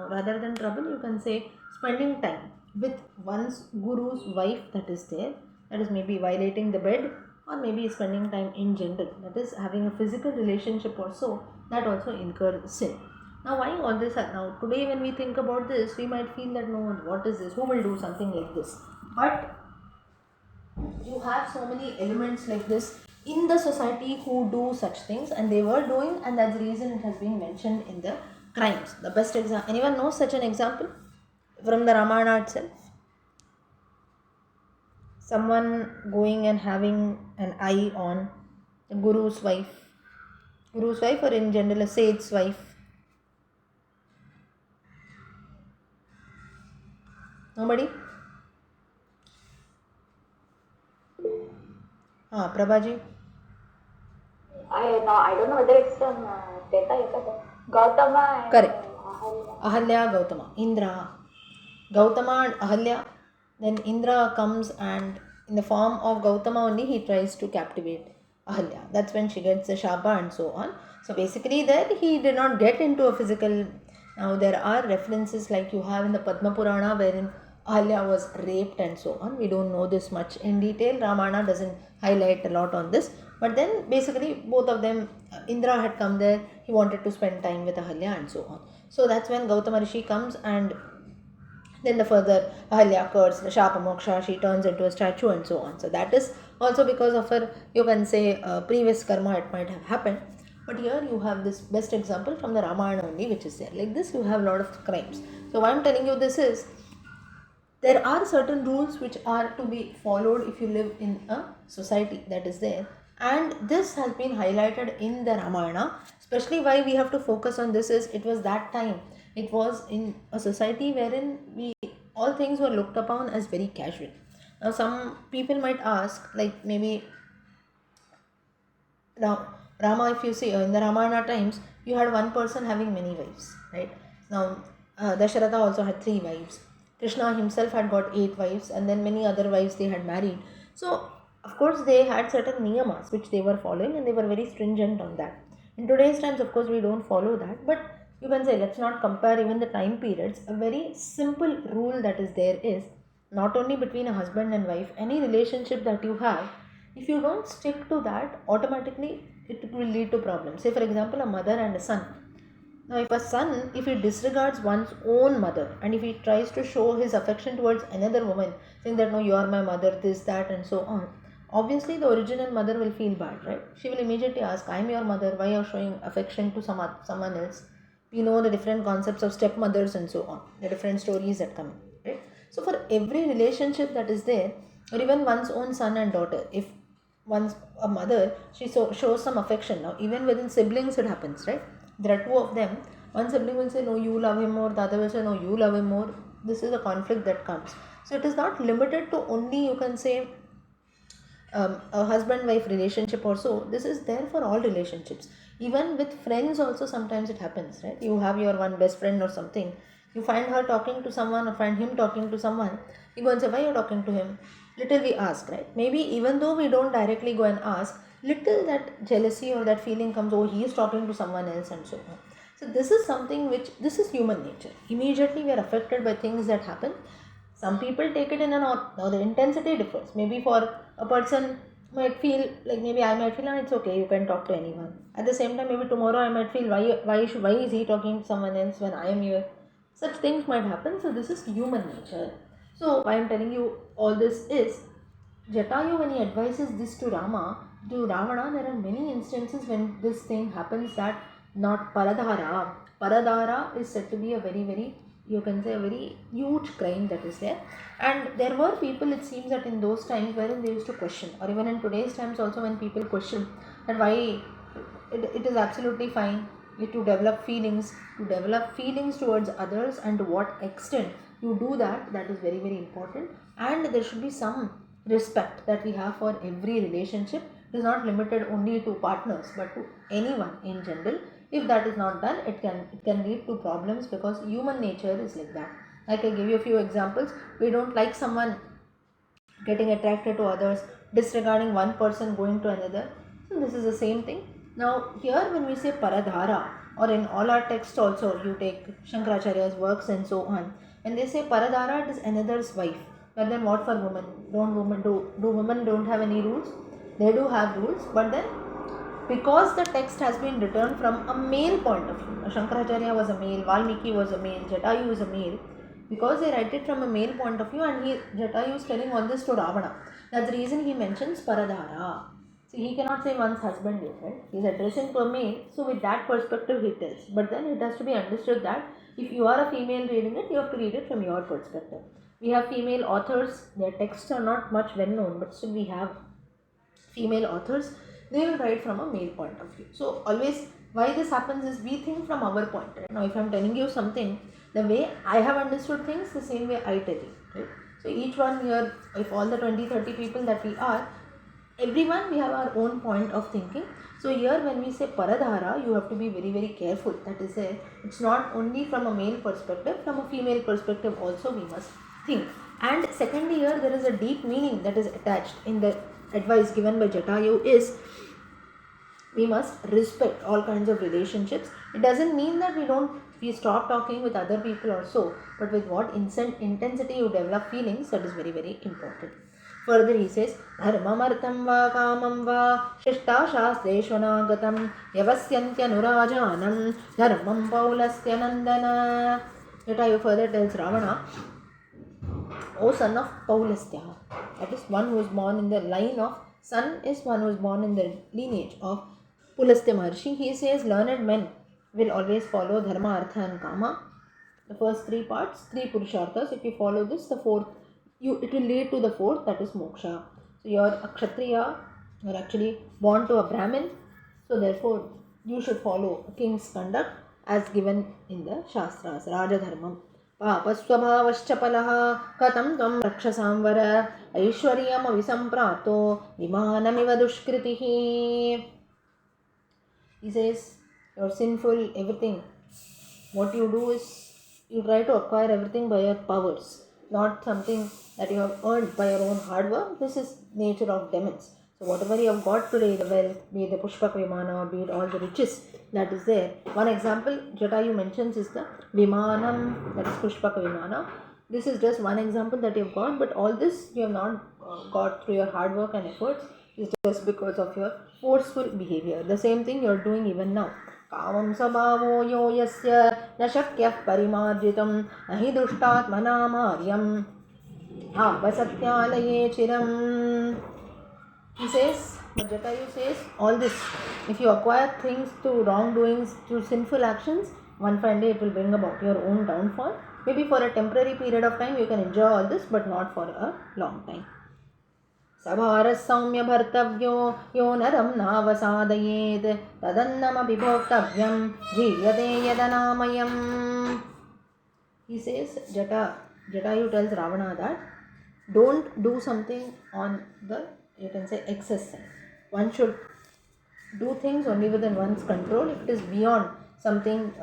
rather than trouble, you can say spending time with one's guru's wife that is there, that is maybe violating the bed, or maybe spending time in general, that is having a physical relationship or so, that also incurs sin. Now why all this? Now today when we think about this, we might feel that, no, what is this? Who will do something like this? But you have so many elements like this in the society who do such things, and they were doing, and that's the reason it has been mentioned in the crimes. The best example, anyone knows such an example from the Ramayana itself? someone going and having an eye on the guru's wife, or in general a sage's wife? Nobody? Prabhaji? I don't know whether it's from Teta Gautama and Correct. Ahalya. Ahalya, Gautama, Indra. Gautama and Ahalya. Then Indra comes, and in the form of Gautama only he tries to captivate Ahalya. That's when she gets the Shapa and so on. So basically there he did not get into a physical. Now there are references like you have in the Padma Purana wherein Ahalya was raped and so on. We don't know this much in detail. Ramayana doesn't highlight a lot on this. But then basically both of them, Indra had come there, he wanted to spend time with Ahalya and so on. So that's when Gautama Rishi comes, and then the further Ahalya curse, the Shapa Moksha, she turns into a statue and so on. So that is also because of her, you can say, previous karma it might have happened. But here you have this best example from the Ramayana only, which is there. Like this, you have a lot of crimes. So why I'm telling you this is, there are certain rules which are to be followed if you live in a society that is there, and this has been highlighted in the Ramayana. Especially why we have to focus on this is, it was that time, it was in a society wherein all things were looked upon as very casual. Now some people might ask, like maybe now Rama, if you see in the Ramayana times, you had one person having many wives, right? Now Dasharatha also had 3 wives. Krishna himself had got 8 wives, and then many other wives they had married. So of course they had certain niyamas which they were following, and they were very stringent on that. In today's times, of course, we don't follow that, but you can say, let's not compare even the time periods. A very simple rule that is there is, not only between a husband and wife, any relationship that you have, if you don't stick to that, automatically it will lead to problems. Say for example, a mother and a son. Now if a son, if he disregards one's own mother, and if he tries to show his affection towards another woman, saying that no, you are my mother, this, that and so on, obviously the original mother will feel bad, right? She will immediately ask, I am your mother, why are you showing affection to someone else? We know the different concepts of stepmothers and so on, the different stories that come in, right? So for every relationship that is there, or even one's own son and daughter, if once a mother, she shows some affection. Now even within siblings it happens, right? There are 2 of them, one sibling will say no, you love him more, the other will say no, you love him more. This is a conflict that comes. So it is not limited to only, you can say, a husband wife relationship or so. This is there for all relationships. Even with friends also sometimes it happens, right? You have your one best friend or something, you find her talking to someone or find him talking to someone, you go and say, why are you talking to him? Little we ask, right? Maybe even though we don't directly go and ask, little that jealousy or that feeling comes, oh, he is talking to someone else and so on. So this is something which, this is human nature. Immediately we are affected by things that happen. Some people take it in an now the intensity differs. Maybe for a person might feel like, maybe I might feel, and it's okay, you can talk to anyone. At the same time, maybe tomorrow I might feel, why is he talking to someone else when I am here? Such things might happen. So this is human nature. So why I'm telling you all this is, Jatayu, when he advises this to Ravana, there are many instances when this thing happens, that not Paradhara. Paradhara is said to be a very, very, you can say, a very huge crime that is there. And there were people, it seems that in those times, wherein they used to question, or even in today's times also, when people question that why it is absolutely fine to develop feelings towards others, and to what extent you do that, that is very, very important. And there should be some respect that we have for every relationship. It is not limited only to partners, but to anyone in general. If that is not done, it can lead to problems, because human nature is like that. Like I give you a few examples. We don't like someone getting attracted to others, disregarding one person going to another. So this is the same thing. Now here when we say Paradhara, or in all our texts also, you take Shankaracharya's works and so on, when they say Paradhara, it is another's wife. But then what for women? Do women don't have any rules? They do have rules, but then because the text has been written from a male point of view, Shankaracharya was a male, Valmiki was a male, Jatayu is a male, because they write it from a male point of view, and Jatayu is telling all this to Ravana. That's the reason he mentions Paradhara. So he cannot say one's husband is, right? He's addressing to a male, so with that perspective he tells. But then it has to be understood that if you are a female reading it, you have to read it from your perspective. We have female authors, their texts are not much well known, but still we have female authors. They will write from a male point of view. So always, why this happens is we think from our point. Right? Now if I'm telling you something, the way I have understood things, the same way I tell you. Right? So each one here, if all the 20-30 people that we are, everyone we have our own point of thinking. So here when we say paradhara, you have to be very very careful. That is a, it's not only from a male perspective, from a female perspective also we must think. And secondly, here there is a deep meaning that is attached in the advice given by Jatayu is we must respect all kinds of relationships. It doesn't mean that we stop talking with other people or so, but with what intensity you develop feelings, that is very very important. Further he says, dharmamartam va kamam va shishta shastreshu nagatam yavasyantyanurajanam dharmam paulasya nandana. Jatayu further tells Ravana, O son of Paulastya, that is one who is born in the line of, son is one who is born in the lineage of Pulastya Maharshi. He says learned men will always follow Dharma, Artha and Kama. The first three parts, three Purusharthas. If you follow this, the fourth, it will lead to the fourth, that is Moksha. So you are a Kshatriya, you are actually born to a Brahmin. So therefore, you should follow a king's conduct as given in the Shastras, Rajadharmam. पापस्वभावश्चपलः कथं त्वं रक्षसांवर ऐश्वर्यमविसम्प्राप्तो विमानमिव दुष्कृतिः. He says, you're sinful, everything. What you do is, you try to acquire everything by your powers, not something that you have earned by your own hard work. This is nature of demons. So whatever you have got today, the wealth, be it the Pushpak Vimana, be it all the riches that is there. One example Jatayu mentions is the Vimanam, that is Pushpak Vimana. This is just one example that you have got, but all this you have not got through your hard work and efforts. It's just because of your forceful behavior. The same thing you are doing even now. कामं स्वभावो यो यस्य न शक्यः परिमार्जितुं न हि दुष्टात्मना मार्यं आवसत्यालये चिरम्. He says, Jatayu says, all this, if you acquire things through wrongdoings, through sinful actions, one fine day it will bring about your own downfall. Maybe for a temporary period of time you can enjoy all this, but not for a long time. सभारः सौम्य भर्तव्यो यो नरं नावसादयेत् तदन्नमपि भोक्तव्यं जीव्यते यदनामयम्. He says, Jatayu tells Ravana that don't do something on the, you can say, excess side. One should do things only within one's control. If it is beyond something,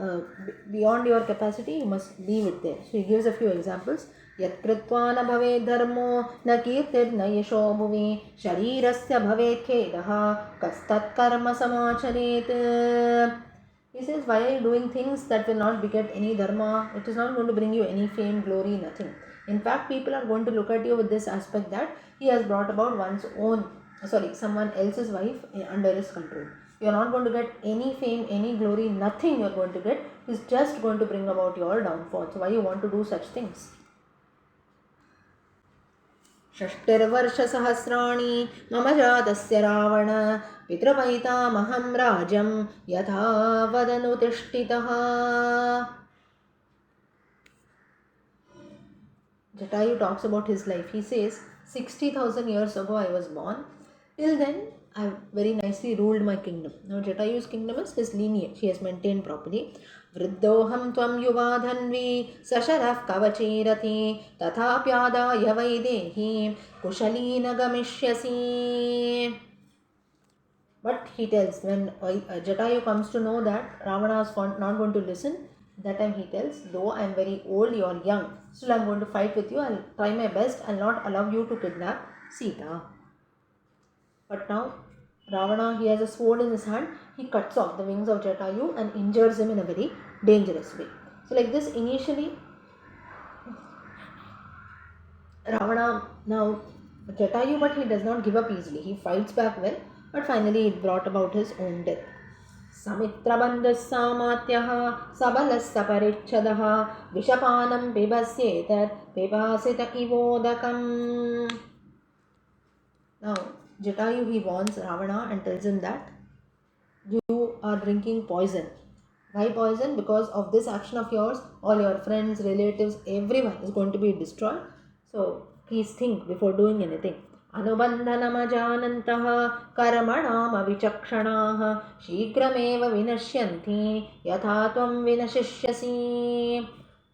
beyond your capacity, you must leave it there. So he gives a few examples. यत्कृत्वा न भवेत् धर्मो न कीर्तिर्न यशो भुवि शरीरस्य भवेत् खेदः कस्तत्कर्म समाचरेत्. He says, why are you doing things that will not beget any dharma? It is not going to bring you any fame, glory, nothing. In fact, people are going to look at you with this aspect that he has brought about someone else's wife under his control. You are not going to get any fame, any glory, nothing you are going to get. He is just going to bring about your downfall. So why you want to do such things? षष्टिर्वर्षसहस्राणि मम जातस्य रावण पितृपैतामहं राज्यं यथा वदनुतिष्ठितः. Jatayu talks about his life. He says, 60,000 years ago I was born. Till then, I have very nicely ruled my kingdom. Now Jatayu's kingdom is his lineage. He has maintained properly. वृद्धोऽहं त्वं युवा धन्वी सशरः कवचीरथि तथाप्यादाय वैदेहीं कुशली न गमिष्यसि. But he tells, when Jatayu comes to know that Ravana is not going to listen, that time he tells, though I am very old, you are young, still I am going to fight with you. I will try my best. I will not allow you to kidnap Sita. But now Ravana, he has a sword in his hand. He cuts off the wings of Jatayu and injures him in a very dangerous way. So like this, initially Ravana, now Jatayu, but he does not give up easily. He fights back well, but finally it brought about his own death. समित्रबन्धः सामात्यः सबलः सपरिच्छदः विषपानं पिबस्येतत् पिपासित इवोदकम्. Now Jatayu, he warns Ravana and tells him that you are drinking poison. Why poison? Because of this action of yours, all your friends, relatives, everyone is going to be destroyed. So please think before doing anything. अनुबन्धनमजानन्तः कर्मणामविचक्षणाः शीघ्रमेव विनश्यन्ति यथा त्वं विनशिष्यसि.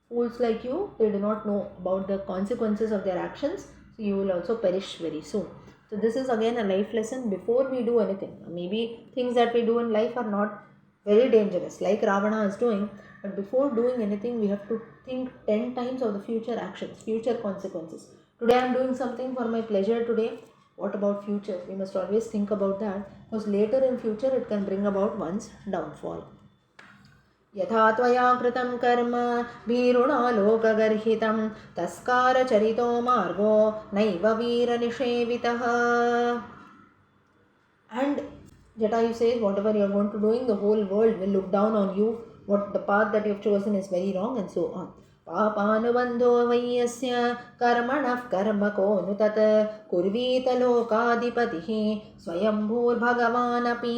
Fools like you, they do not know about the consequences of their actions, so you will also perish very soon. So this is again a life lesson before we do anything. Maybe things that we do in life are not very dangerous, like Ravana is doing, but before doing anything, we have to think 10 times of the future actions, future consequences. Today I am doing something for my pleasure today. What about future? We must always think about that, because later in future it can bring about one's downfall. यथा त्वया कृतं कर्म भीरुणा लोकगर्हितं तस्कारचरितो मार्गो नैव वीरनिषेवितः. And Jatayu says, whatever you are going to doing, the whole world will look down on you. What the path that you have chosen is very wrong, and so on. पापानुबन्धो वै यस्य कर्मणः कर्मको नु तत् कुर्वीत लोकाधिपतिः स्वयंभूर्भगवानपि.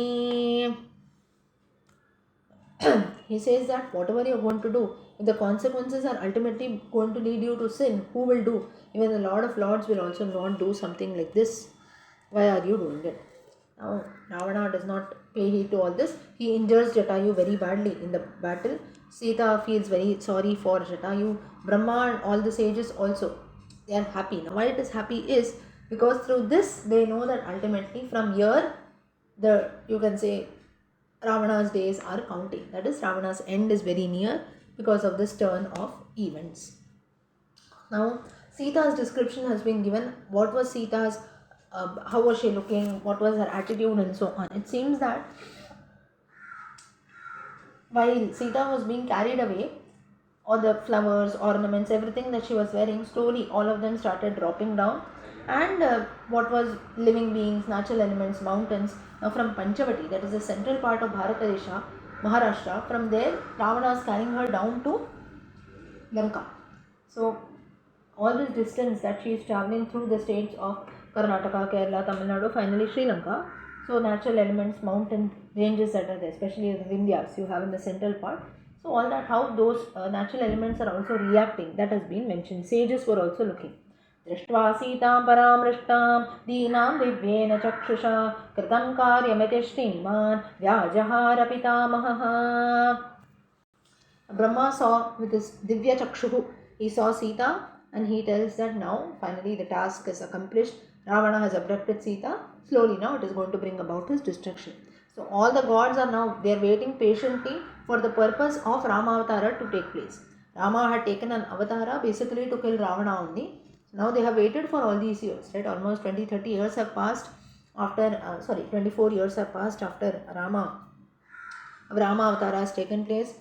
He says that whatever you're going to do, if the consequences are ultimately going to lead you to sin, who will do? Even the Lord of Lords will also not do something like this. Why are you doing it? Now, Ravana does not pay heed to all this. He injures Jatayu very badly in the battle. Sita feels very sorry for Jatayu. Brahma and all the sages also, they are happy. Now, why it is happy is because through this they know that ultimately from here, the you can say Ravana's days are counting. That is, Ravana's end is very near because of this turn of events. Now, Sita's description has been given. What was Sita's, how was she looking, what was her attitude, and so on. It seems that while Sita was being carried away, all the flowers, ornaments, everything that she was wearing, slowly all of them started dropping down. And what was living beings, natural elements, mountains, now from Panchavati, that is the central part of Bharatadesha, Maharashtra, from there Ravana is carrying her down to Lanka. So all this distance that she is traveling through the states of Karnataka, Kerala, Tamil Nadu, finally Sri Lanka. So natural elements, mountain ranges that are there, especially the Vindhyas you have in the central part. So all that, how those natural elements are also reacting, that has been mentioned. Sages were also looking. दृष्ट्वा सीतां परामृष्टां दीनां दिव्येन चक्षुषा कृतं कार्यमिति श्रीमान् व्याजहार पितामहः. Brahma saw with his Divya Chakshuhu, he saw Sita, and he tells that now finally the task is accomplished. Ravana has abducted Sita. Slowly now it is going to bring about his destruction. So all the gods are now, they are waiting patiently for the purpose of Rama Avatara to take place. Rama had taken an avatara basically to kill Ravana only. Now they have waited for all these years, right? Almost 20-30 years have passed after, 24 years have passed after Rama Avatara has taken place.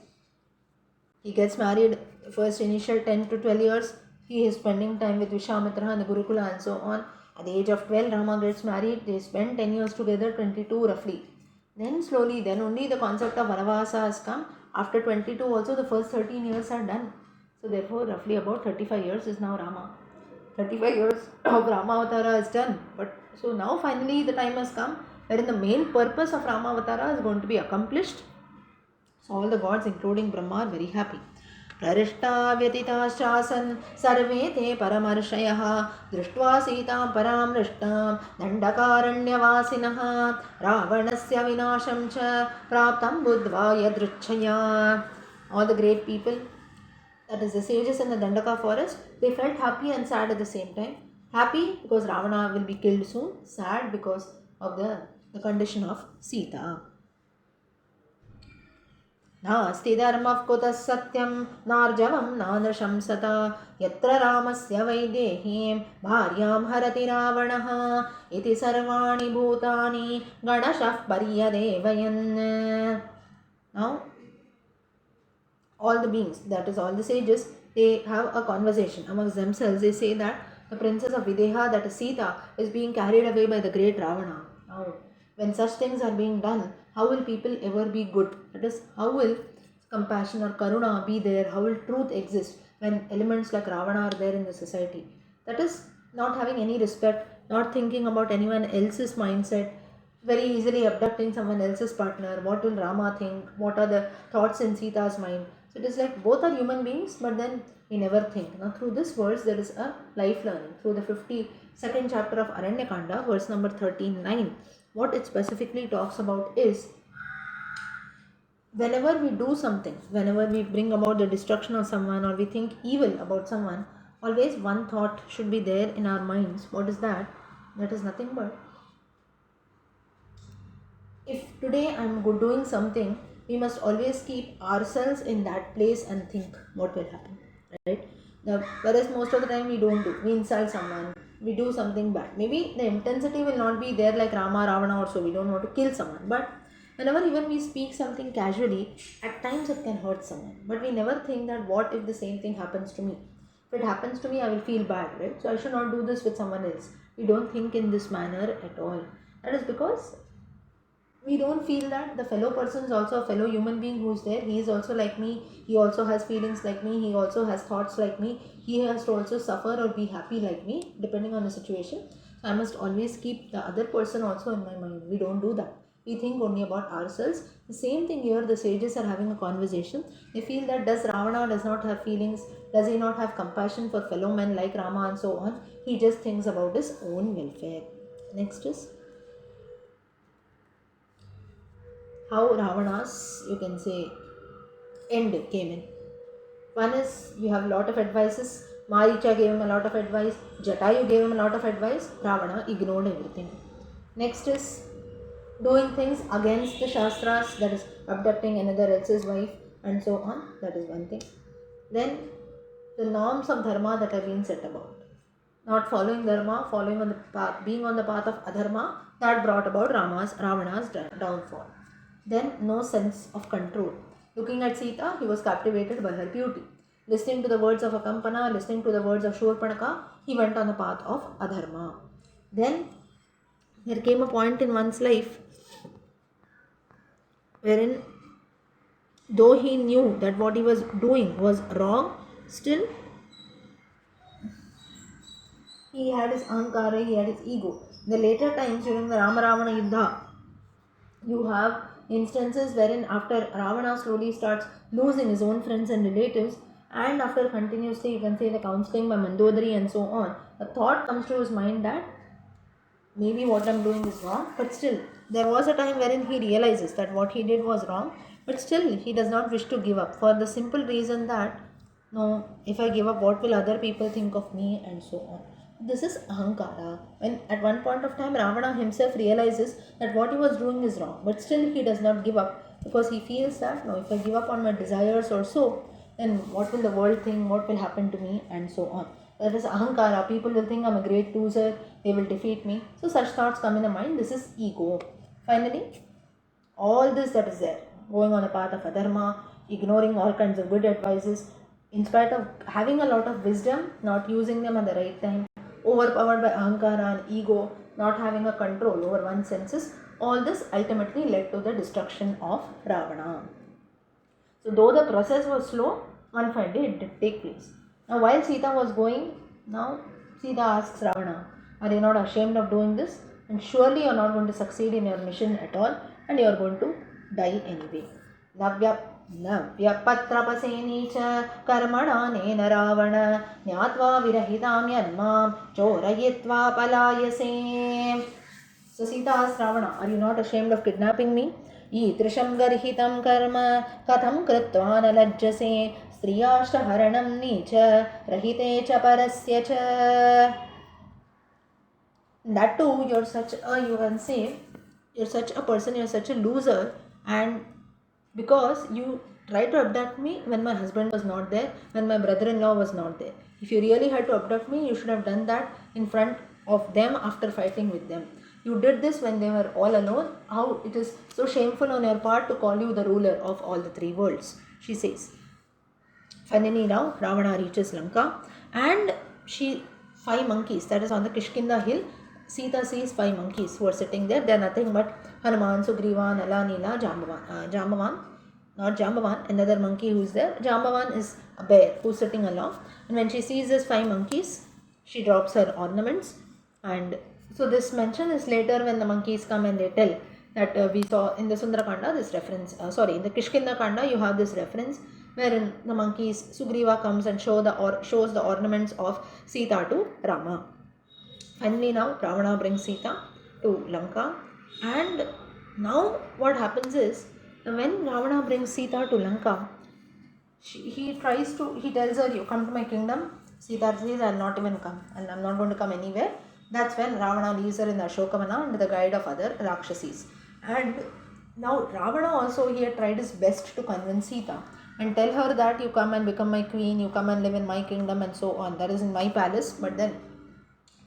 He gets married first initial 10 to 12 years. He is spending time with Vishwamitra and the Gurukula and so on. At the age of 12, Rama gets married. They spend 10 years together, 22 roughly. Then slowly, then only the concept of Vanavasa has come. After 22 also the first 13 years are done. So therefore roughly about 35 years is now Rama. 35 years of Rama Avatara is done. But so now finally the time has come wherein the main purpose of Rama Avatara is going to be accomplished. So all the gods including Brahma are very happy. प्ररिष्टा व्यतिताश्चासन् सर्वे ते परमर्षयः दृष्ट्वा सीतां परामृष्टां दण्डकारण्यवासिनः रावणस्य विनाशं च प्राप्तं बुद्ध्वा यदृच्छया. All the great people, that is the sages in the Dandaka forest, they felt happy and sad at the same time. Happy because Ravana will be killed soon, sad because of the condition of Sita. नास्ति धर्मः कुतः सत्यं नार्जवं नानृशंसता यत्र रामस्य वैदेहीं भार्यां हरति रावणः इति सर्वाणि भूतानि गणशः पर्यदेवयन्. Now all the beings, that is all the sages, they have a conversation amongst themselves. They say that the princess of Videha, that is Sita, is being carried away by the great Ravana. Now when such things are being done, how will people ever be good? That is, how will compassion or karuna be there? How will truth exist when elements like Ravana are there in the society? That is, not having any respect, not thinking about anyone else's mindset, very easily abducting someone else's partner. What will Rama think? What are the thoughts in Sita's mind? So it is like both are human beings, but then we never think. Now through this verse there is a life learning. Through the 52nd chapter of Aranyakanda, verse number 13:9, what it specifically talks about is, whenever we do something, whenever we bring about the destruction of someone or we think evil about someone, always one thought should be there in our minds. What is that? That is nothing but, if today I'm doing something, we must always keep ourselves in that place and think what will happen, right? Now, whereas most of the time we don't do, we insult someone, we do something bad. Maybe the intensity will not be there like Rama, Ravana, or so. We don't want to kill someone, but whenever even we speak something casually, at times it can hurt someone. But we never think that what if the same thing happens to me? If it happens to me, I will feel bad, right? So I should not do this with someone else. We don't think in this manner at all. That is because we don't feel that the fellow person is also a fellow human being who's there. He is also like me. He also has feelings like me. He also has thoughts like me. He has to also suffer or be happy like me, depending on the situation. So I must always keep the other person also in my mind. We don't do that. We think only about ourselves. The same thing here, the sages are having a conversation. They feel that does Ravana does not have feelings? Does he not have compassion for fellow men like Rama and so on? He just thinks about his own welfare. Next is how Ravana's, you can say, end came in. One is, you have a lot of advices. Maricha gave him a lot of advice. Jatayu gave him a lot of advice. Ravana ignored everything. Next is doing things against the Shastras, that is abducting another else's wife and so on. That is one thing. Then the norms of dharma that have been set about. Not following dharma, following on the path, being on the path of adharma, that brought about Ravana's downfall. Then no sense of control. Looking at Sita, he was captivated by her beauty. Listening to the words of Akampana, listening to the words of Shurpanaka, he went on the path of adharma. Then there came a point in one's life wherein, though he knew that what he was doing was wrong, still he had his ahankara, he had his ego. In the later times during the Rama Ravana Yuddha, you have instances wherein after Ravana slowly starts losing his own friends and relatives, and after continuously, you can say, the counseling by Mandodari and so on, a thought comes to his mind that maybe what I'm doing is wrong, but still, there was a time wherein he realizes that what he did was wrong, but still he does not wish to give up for the simple reason that, no, if I give up, what will other people think of me and so on. This is ahankara. When at one point of time Ravana himself realizes that what he was doing is wrong, but still he does not give up because he feels that, no, if I give up on my desires or so, then what will the world think, what will happen to me and so on. That is ahankara. People will think I'm a great loser, they will defeat me. So such thoughts come in the mind. This is ego. Finally, all this that is there, going on the path of adharma, ignoring all kinds of good advices, in spite of having a lot of wisdom, not using them at the right time, overpowered by ahankara and ego, not having a control over one's senses, all this ultimately led to the destruction of Ravana. So though the process was slow, one fine day it did take place. Now while Sita was going, now Sita asks Ravana, are you not ashamed of doing this? And surely you are not going to succeed in your mission at all, and you are going to die anyway. नव्यपत्रपसेनी च कर्मणानेन रावण ज्ञात्वा विरहितां यन्मां चोरयित्वा पलायसे. So Sita asked Ravana, are you not ashamed of kidnapping me? ईदृशं गर्हितं कर्म कथं कृत्वा न लज्जसे स्त्रियाष्टहरणं नीच रहिते च परस्य च. That too, you're such a, you can say, you're such a person, you're such a loser, and because you tried to abduct me when my husband was not there, when my brother-in-law was not there. If you really had to abduct me, you should have done that in front of them after fighting with them. You did this when they were all alone. How it is so shameful on your part to call you the ruler of all the three worlds, she says. Finally now Ravana reaches Lanka, and five monkeys, that is on the Kishkinda hill, Sita sees five monkeys who are sitting there. They are nothing but Hanuman, Sugriva, Nala, Nila, Jambavan. Not Jambavan, another monkey who is there. Jambavan is a bear who is sitting along. And when she sees these five monkeys, she drops her ornaments. And so this mention is later when the monkeys come and they tell that we saw in the Sundarakanda this reference. In the Kishkinda Kanda you have this reference wherein the monkeys, Sugriva comes and shows the ornaments of Sita to Rama. Finally, now Ravana brings Sita to Lanka, and now what happens is when Ravana brings Sita to Lanka, he tells her, "You come to my kingdom." Sita says, "I'll not even come, and I'm not going to come anywhere." That's when Ravana leaves her in the Ashokavana under the guide of other Rakshasis. And now Ravana also here tried his best to convince Sita and tell her that you come and become my queen, you come and live in my kingdom, and so on. That is in my palace, but then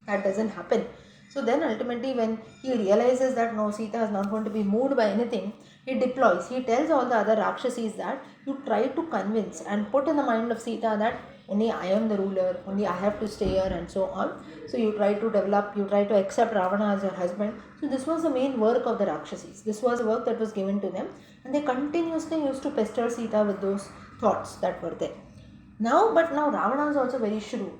that doesn't happen. So then ultimately when he realizes that no, Sita is not going to be moved by anything, he deploys. He tells all the other Rakshasis that you try to convince and put in the mind of Sita that only I am the ruler, only I have to stay here, and so on. So you try to develop, you try to accept Ravana as your husband. So this was the main work of the Rakshasis. This was the work that was given to them, and they continuously used to pester Sita with those thoughts that were there. But now Ravana is also very shrewd.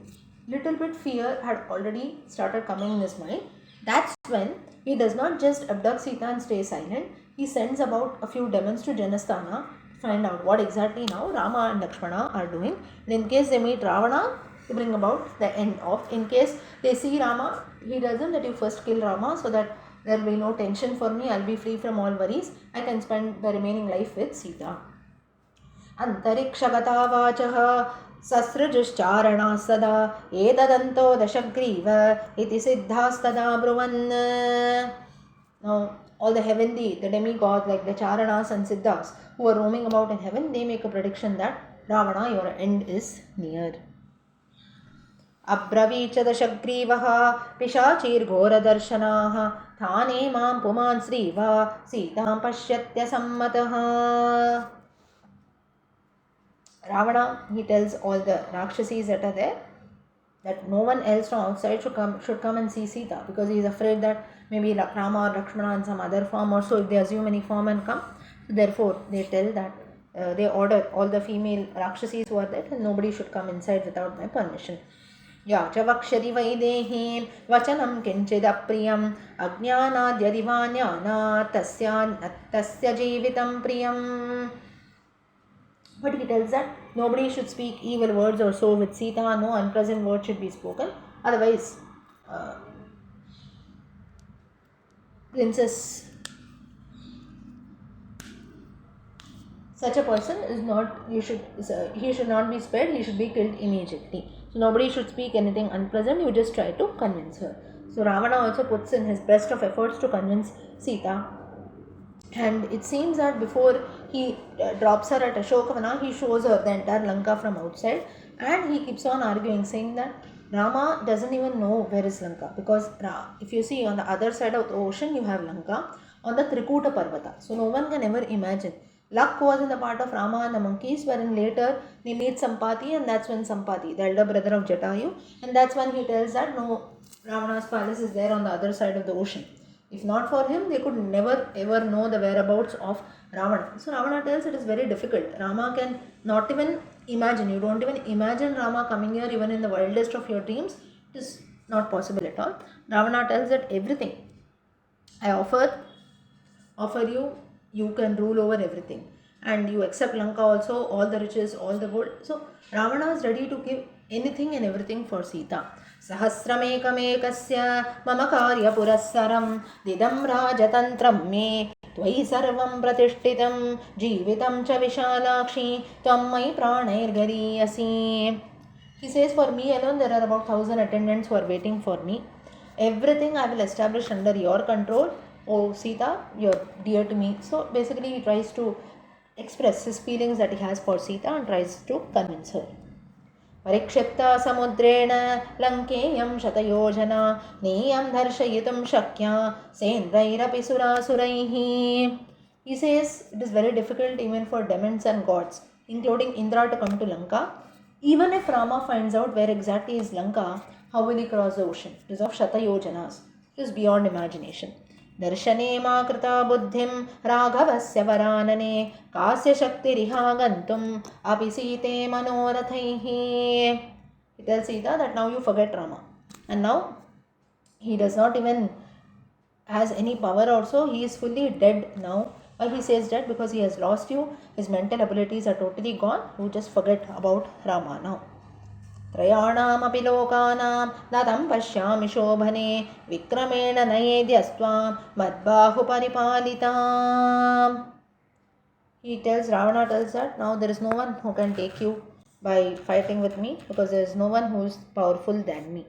Little bit fear had already started coming in his mind. That's when he does not just abduct Sita and stay silent. He sends about a few demons to Janasthana to find out what exactly now Rama and Lakshmana are doing. And in case they meet Ravana, to bring about the end of. In case they see Rama, he tells them that you first kill Rama so that there will be no tension for me. I'll be free from all worries. I can spend the remaining life with Sita. अंतरिक्षगता वाचः ससृजुश्चारणा सदा एतदन्तो दशग्रीव इति सिद्धास्तदा ब्रुवन्. Now, all the heavenly, the demigods like the Charanas and Siddhas who are roaming about in heaven, they make a prediction that Ravana, your end is near. अब्रवीच दशग्रीवः पिशाचीर्घोरदर्शनाः थाने मां पुमान् श्रीवा सीतां पश्यत्यसम्मतः. Ravana, he tells all the Rakshasis that are there that no one else from outside should come and see Sita, because he is afraid that maybe Rama or Lakshmana in some other form or so, if they assume any form and come. So therefore, they tell that they order all the female Rakshasis who are there and nobody should come inside without my permission. या च वक्ष्यति वैदेहीं वचनं किञ्चिदप्रियम् अज्ञानाद्यदिवान्यानात् तस्य जीवितं प्रियम्. But he tells that nobody should speak evil words or so with Sita, no unpleasant word should be spoken. Otherwise, princess, such a person is not, he should not be spared, he should be killed immediately. So nobody should speak anything unpleasant, you just try to convince her. So Ravana also puts in his best of efforts to convince Sita. And it seems that before he drops her at Ashokavana, he shows her the entire Lanka from outside, and he keeps on arguing, saying that Rama doesn't even know where is Lanka, because if you see on the other side of the ocean you have Lanka on the Trikuta Parvata. So no one can ever imagine. Luck was in the part of Rama and the monkeys, wherein later they meet Sampati, and that's when Sampati, the elder brother of Jatayu, and that's when he tells that no, Ravana's palace is there on the other side of the ocean. If not for him, they could never ever know the whereabouts of Ravana. So Ravana tells it is very difficult. Rama can not even imagine. You don't even imagine Rama coming here even in the wildest of your dreams. It is not possible at all. Ravana tells that everything I offer you, you can rule over everything. And you accept Lanka also, all the riches, all the gold. So Ravana is ready to give anything and everything for Sita. सहस्रमेकमेकस्य मम कार्यपुरस्सरं दिदं राजतन्त्रं मे त्वयि सर्वं प्रतिष्ठितं जीवितं च विशालाक्षी त्वं मयि प्राणैर्गरीयसी. He says, for me alone there are about 1,000 attendants who are waiting for me. Everything I will establish under your control. Oh Sita, you're dear to me. So basically he tries to express his feelings that he has for Sita and tries to convince her. परिक्षिप्ता समुद्रेण लङ्केयं शतयोजना नेयं दर्शयितुं शक्या सेन्द्रैरपि सुरासुरैः. He says it is very difficult even for demons and gods, including Indra, to come to Lanka. Even if Rama finds out where exactly is Lanka, how will he cross the ocean? It is of Shatayojanas. It is beyond imagination. दर्शने मा कृता बुद्धिं राघवस्य वरानने कास्य शक्तिरिहा गन्तुम् अपि सीते मनोरथैः. He tells Sita that now you forget Rama, and now he does not even has any power also. He is fully dead now. Why he says that? Because he has lost you, his mental abilities are totally gone, you just forget about Rama now. त्रयाणामपि लोकानां न तं पश्यामि शोभने विक्रमेण नयेद्यस्त्वां मद्बाहुपरिपालिताम्. He tells, Ravana tells that now there is no one who can take you by fighting with me, because there is no one who is powerful than me.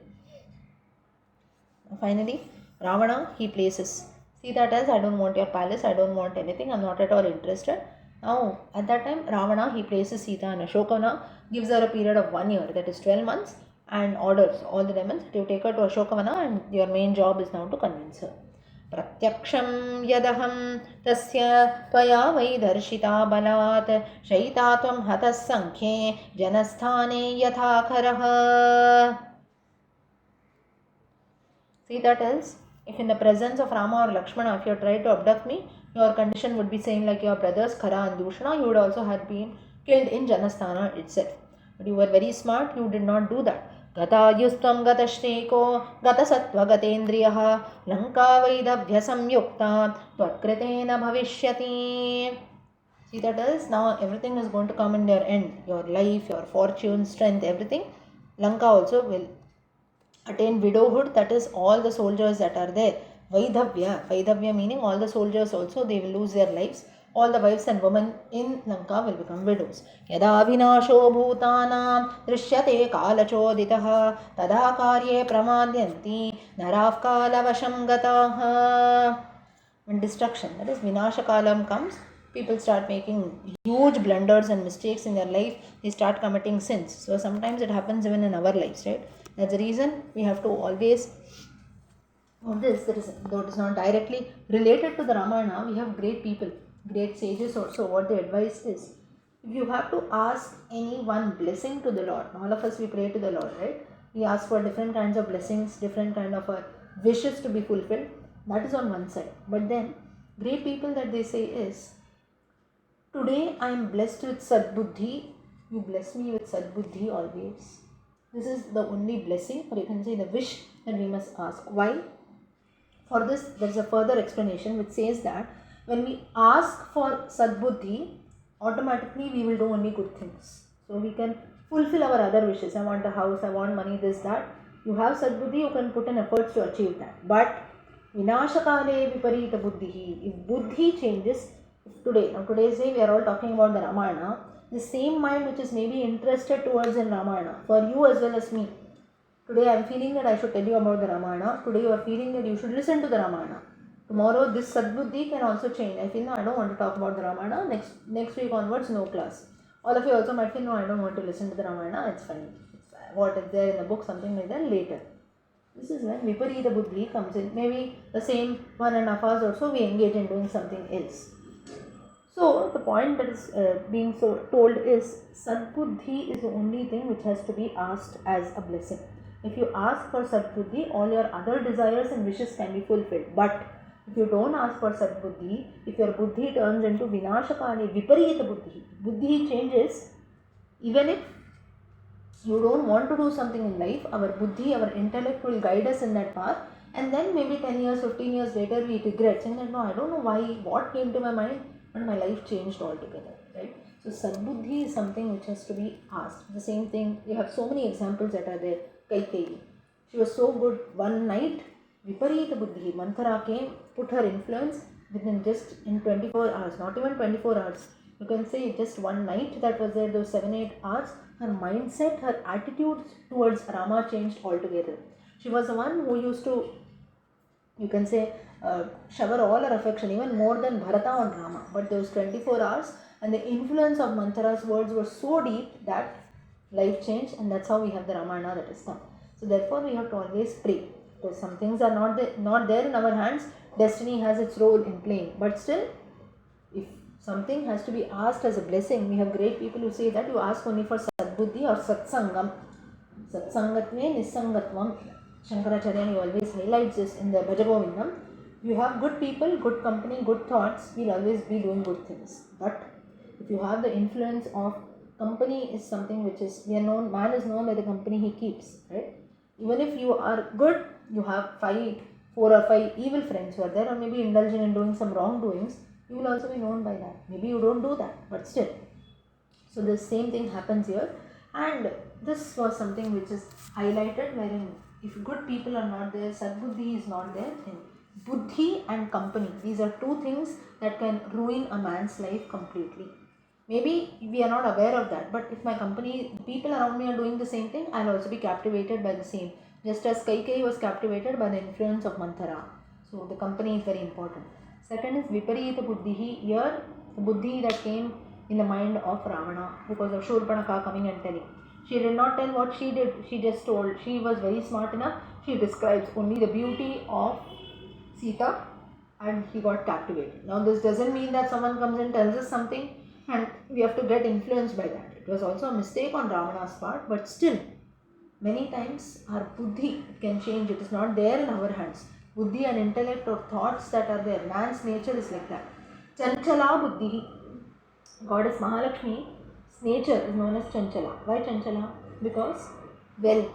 Finally, Ravana, he places. Sita tells, I don't want your palace, I don't want anything, I'm not at all interested. Now, at that time, Ravana, he places Sita in Ashokavana, gives her a period of 1 year, that is 12 months, and orders all the demons to take her to Ashokavana, and your main job is now to convince her. प्रत्यक्षं यदहं तस्य त्वया वै दर्शिता बलात् शयिता त्वं हतः सङ्ख्ये जनस्थाने यथा खरः. Sita tells, if in the presence of Rama or Lakshmana, if you tried to abduct me, your condition would be same like your brothers Khara and Dushana, you would also have been killed in Janasthana itself. But you were very smart, you did not do that. गतायुस्त्वं गतश्रेको गतसत्त्वगतेन्द्रियः लङ्कावैदभ्यसंयुक्ता त्वत्कृतेन भविष्यति. Sita tells, now everything is going to come in your end, your life, your fortune, strength, everything. Lanka also will attain widowhood, that is all the soldiers that are there. Vaidhavya meaning all the soldiers also, they will lose their lives. All the wives and women in Lanka will become widows. Yada vinasho bhutanam drishyate kalachoditaha tada karye pramadyanti naraf kalavasham gataha. When destruction, that is vinasha kalam comes, people start making huge blunders and mistakes in their life. They start committing sins. So sometimes it happens even in our lives, right? That's the reason we have to always this, though it is not directly related to the Ramayana, we have great people, great sages also. What the advice is, if you have to ask any one blessing to the Lord, all of us we pray to the Lord, right? We ask for different kinds of blessings, different kind of wishes to be fulfilled. That is on one side. But then great people that they say is, today I am blessed with Sadbuddhi, you bless me with Sadbuddhi always. This is the only blessing, or you can say the wish that we must ask. Why? For this, there is a further explanation which says that when we ask for Sadbuddhi, automatically we will do only good things. So we can fulfill our other wishes. I want a house, I want money, this, that. You have Sadbuddhi, you can put in efforts to achieve that. But Vinashakale Viparita Buddhihi, if Buddhi changes, if today's day we are all talking about the Ramayana, the same mind which is maybe interested towards in Ramayana, for you as well as me. Today I am feeling that I should tell you about the Ramayana. Today you are feeling that you should listen to the Ramayana. Tomorrow this Sadbuddhi can also change. I feel no, I don't want to talk about the Ramayana. Next week onwards, no class. All of you also might feel no, I don't want to listen to the Ramayana. It's fine. What is there in the book, something like that later. This is when Viparita Buddhi comes in. Maybe the same 1.5 hours or so we engage in doing something else. So the point that is being told is Sadbuddhi is the only thing which has to be asked as a blessing. If you ask for Sadbuddhi, all your other desires and wishes can be fulfilled. But if you don't ask for Sadbuddhi, if your Buddhi turns into Vinashakale Viparita Buddhi, Buddhi changes, even if you don't want to do something in life, our Buddhi, our intellect will guide us in that path, and then maybe 10 years, 15 years later we regret saying that no, I don't know why, what came to my mind, and my life changed altogether, right? So Sadbuddhi is something which has to be asked. The same thing, we have so many examples that are there. Kaikeyi, she was so good, one night, Viparita Buddhi, Manthara came, put her influence within just in 24 hours, not even 24 hours. You can say just one night that was there, those 7-8 hours, her mindset, her attitude towards Rama changed altogether. She was the one who used to, you can say, shower all her affection, even more than Bharata on Rama. But those 24 hours and the influence of Manthara's words were so deep that life changed, and that's how we have the Ramayana that is come. So therefore we have to always pray, because some things are not there in our hands. Destiny has its role in playing, but still, if something has to be asked as a blessing, we have great people who say that you ask only for Sadbuddhi or Satsangam. Satsangatve Nisangatvam. Shankaracharya, he always highlights this in the Bhajagovindam. You have good people, good company, good thoughts, we'll always be doing good things. But if you have the influence of company, is something which is, we are known, man is known by the company he keeps, right? Even if you are good, you have 4 or 5 evil friends who are there, or maybe indulging in doing some wrongdoings, you will also be known by that. Maybe you don't do that, but still. So the same thing happens here, and this was something which is highlighted wherein if good people are not there, sadbuddhi is not there, then buddhi and company, these are two things that can ruin a man's life completely. Maybe we are not aware of that, but if my company, the people around me are doing the same thing, I'll also be captivated by the same. Just as Kaikai was captivated by the influence of Manthara. So the company is very important. Second is Viparita Buddhi. Here, the buddhi that came in the mind of Ravana because of Shurpanaka coming and telling. She did not tell what she did, she just told. She was very smart enough. She describes only the beauty of Sita and he got captivated. Now, this doesn't mean that someone comes and tells us something and we have to get influenced by that. It was also a mistake on Ravana's part, but still, many times our buddhi can change. It is not there in our hands. Buddhi and intellect or thoughts that are there. Man's nature is like that. Chanchala buddhi. Goddess Mahalakshmi's nature is known as Chanchala. Why Chanchala? Because wealth.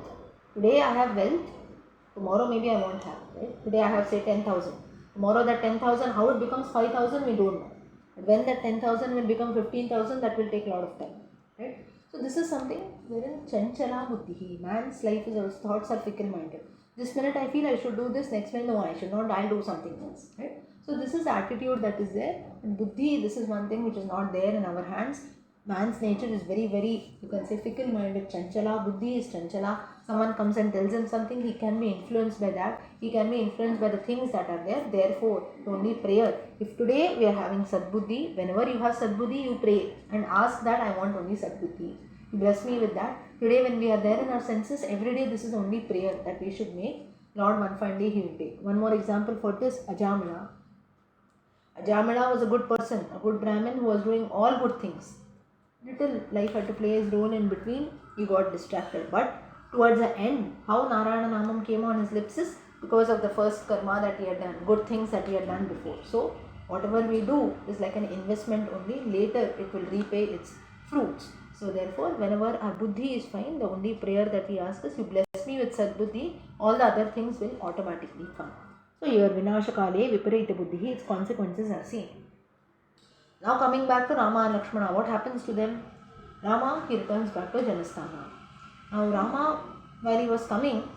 Today I have wealth, tomorrow maybe I won't have. Right? Today I have say 10,000. Tomorrow that 10,000, how it becomes 5,000, we don't know. But when that 10,000 will become 15,000, that will take a lot of time. Right? So this is something wherein Chanchala Buddhi. Man's life is also, thoughts are fickle minded. This minute I feel I should do this, next minute no, I should not, I'll do something else. Right? So this is the attitude that is there. And buddhi, this is one thing which is not there in our hands. Man's nature is very, very, you can say, fickle minded. Chanchala, buddhi is chanchala. Someone comes and tells him something, he can be influenced by that. He can be influenced by the things that are there. Therefore, only prayer. If today we are having sadbuddhi, whenever you have sadbuddhi, you pray and ask that I want only sadbuddhi. You bless me with that. Today when we are there in our senses, every day this is only prayer that we should make. Lord, one fine day he will take. One more example for this, Ajamala. Ajamala was a good person, a good Brahmin who was doing all good things. Little life had to play his role in between, he got distracted. But towards the end, how Narayana Namam came on his lips is because of the first karma that he had done, good things that he had done before. So, whatever we do is like an investment only, later it will repay its fruits. So, therefore, whenever our buddhi is fine, the only prayer that we ask is, you bless me with sadbuddhi, all the other things will automatically come. So here Vinashakale Viparita Buddhi, its consequences are seen. Now coming back to Rama and Lakshmana, what happens to them? Rama, he returns back to Janasthana. Now Rama, while he was coming,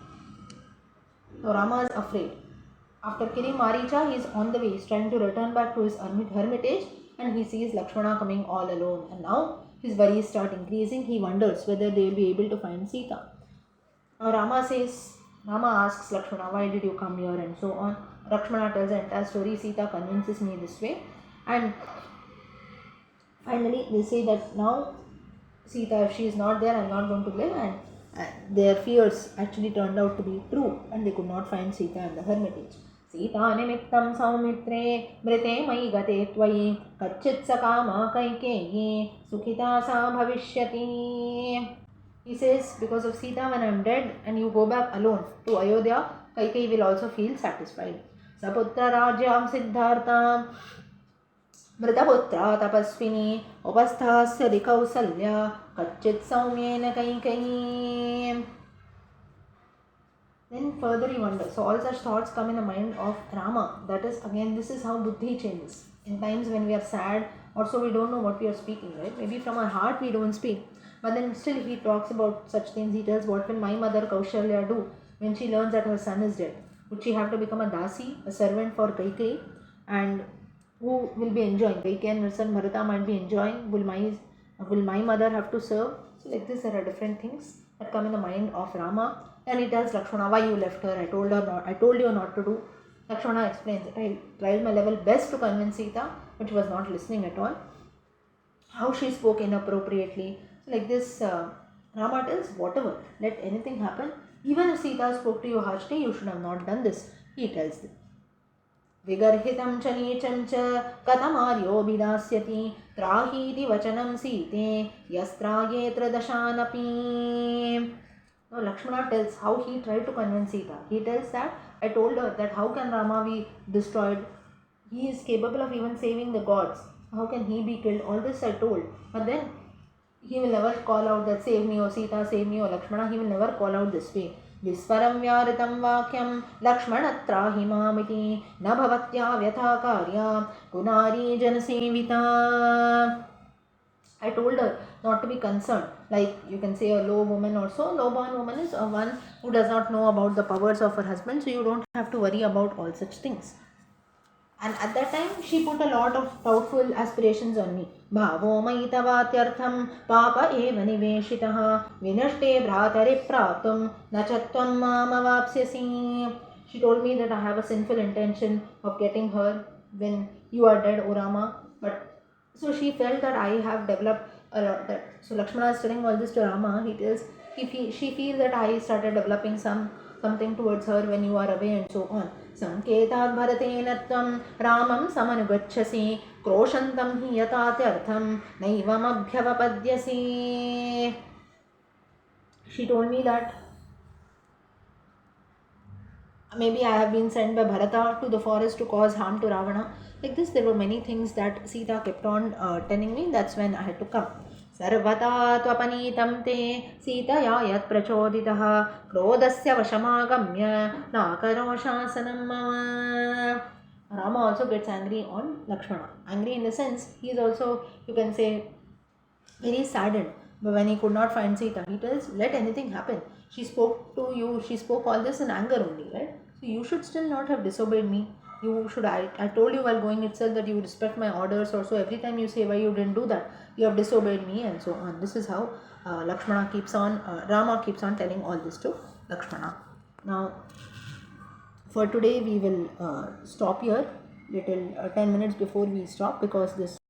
now Rama is afraid. After killing Maricha, he is on the way, he is trying to return back to his hermitage and he sees Lakshmana coming all alone. And now his worries start increasing, he wonders whether they will be able to find Sita. Now Rama asks Lakshmana, why did you come here and so on. Lakshmana tells the entire story, Sita convinces me this way. And finally they say that now Sita, if she is not there, I am not going to live. And their fears actually turned out to be true and they could not find Sita in the hermitage. Sita nimittam saumitre mrite mai gate tvayi kachit sakama kaikeyi sukhita sa bhavishyati. He says, because of Sita, when I am dead and you go back alone to Ayodhya, Kaikai will also feel satisfied. Saputra Rajyam Siddhartha Mritaputra Tapasvini Upasthasya Dikausalya Kachit Saumyena Kaikai. Then further he wonders. So all such thoughts come in the mind of Rama. That is, again, this is how buddhi changes. In times when we are sad, also we don't know what we are speaking, right? Maybe from our heart we don't speak. But then still he talks about such things. He tells, what will my mother Kaushalya do when she learns that her son is dead? Would she have to become a dasi, a servant for Kaikai? And who will be enjoying? Kaikai and her son Bharata might be enjoying. Will my mother have to serve? So like this, there are different things that come in the mind of Rama. And he tells Lakshmana, why you left her? I told you not to do. Lakshmana explains that I tried my level best to convince Sita, but she was not listening at all. How she spoke inappropriately. So like this, Rama tells, whatever, let anything happen. Even if Sita spoke to you harshly, you should have not done this. He tells them. Vigarhitam cha neecham cha katamaryo vidasyati trahiti vachanam site yastrayetra dashanapi. Now Lakshmana tells how he tried to convince Sita. He tells that, I told her that how can Rama be destroyed? He is capable of even saving the gods. How can he be killed? All this I told. But then he will never call out that save me, O Sita, save me, O Lakshmana. He will never call out this way. विस्वरं व्याहृतं वाक्यं लक्ष्मणत्राहि मामिति न भवत्या व्यथा कार्या कुनारी जनसेविता. I told her not to be concerned. Like you can say a low woman or so. Low born woman is a one who does not know about the powers of her husband, so you don't have to worry about all such things. And at that time, she put a lot of doubtful aspirations on me. Bhavo maitavatyartham papa eva niveshitaha vinashte bhratari praptum nachatvam mamavapsyasi. She told me that I have a sinful intention of getting her when you are dead, O Rama. But so she felt that I have developed a lot. That so Lakshmana is telling all this to Rama. He tells she feels that I started developing something towards her when you are away and so on. संकेताद् भरतेन त्वं रामं समनुगच्छसि क्रोशन्तं हि यथात्यर्थं नैवमभ्यवपद्यसि. She told me that maybe I have been sent by Bharata to the forest to cause harm to Ravana. Like this, there were many things that Sita kept on telling me. That's when I had to come. सर्वथा त्वपनीतं ते सीतया यत् प्रचोदितः क्रोधस्य वशमागम्य नाकरो शासनं मम. Rama also gets angry on Lakshmana. Angry in the sense, he is also, you can say, very saddened. But when he could not find Sita, he tells, let anything happen. She spoke to you, she spoke all this in anger only, right? So you should still not have disobeyed me. I told you while going itself that you respect my orders, or so every time you say why you didn't do that, you have disobeyed me, and so on. This is how Rama keeps on telling all this to Lakshmana. Now, for today we will stop here, little 10 minutes before we stop, because this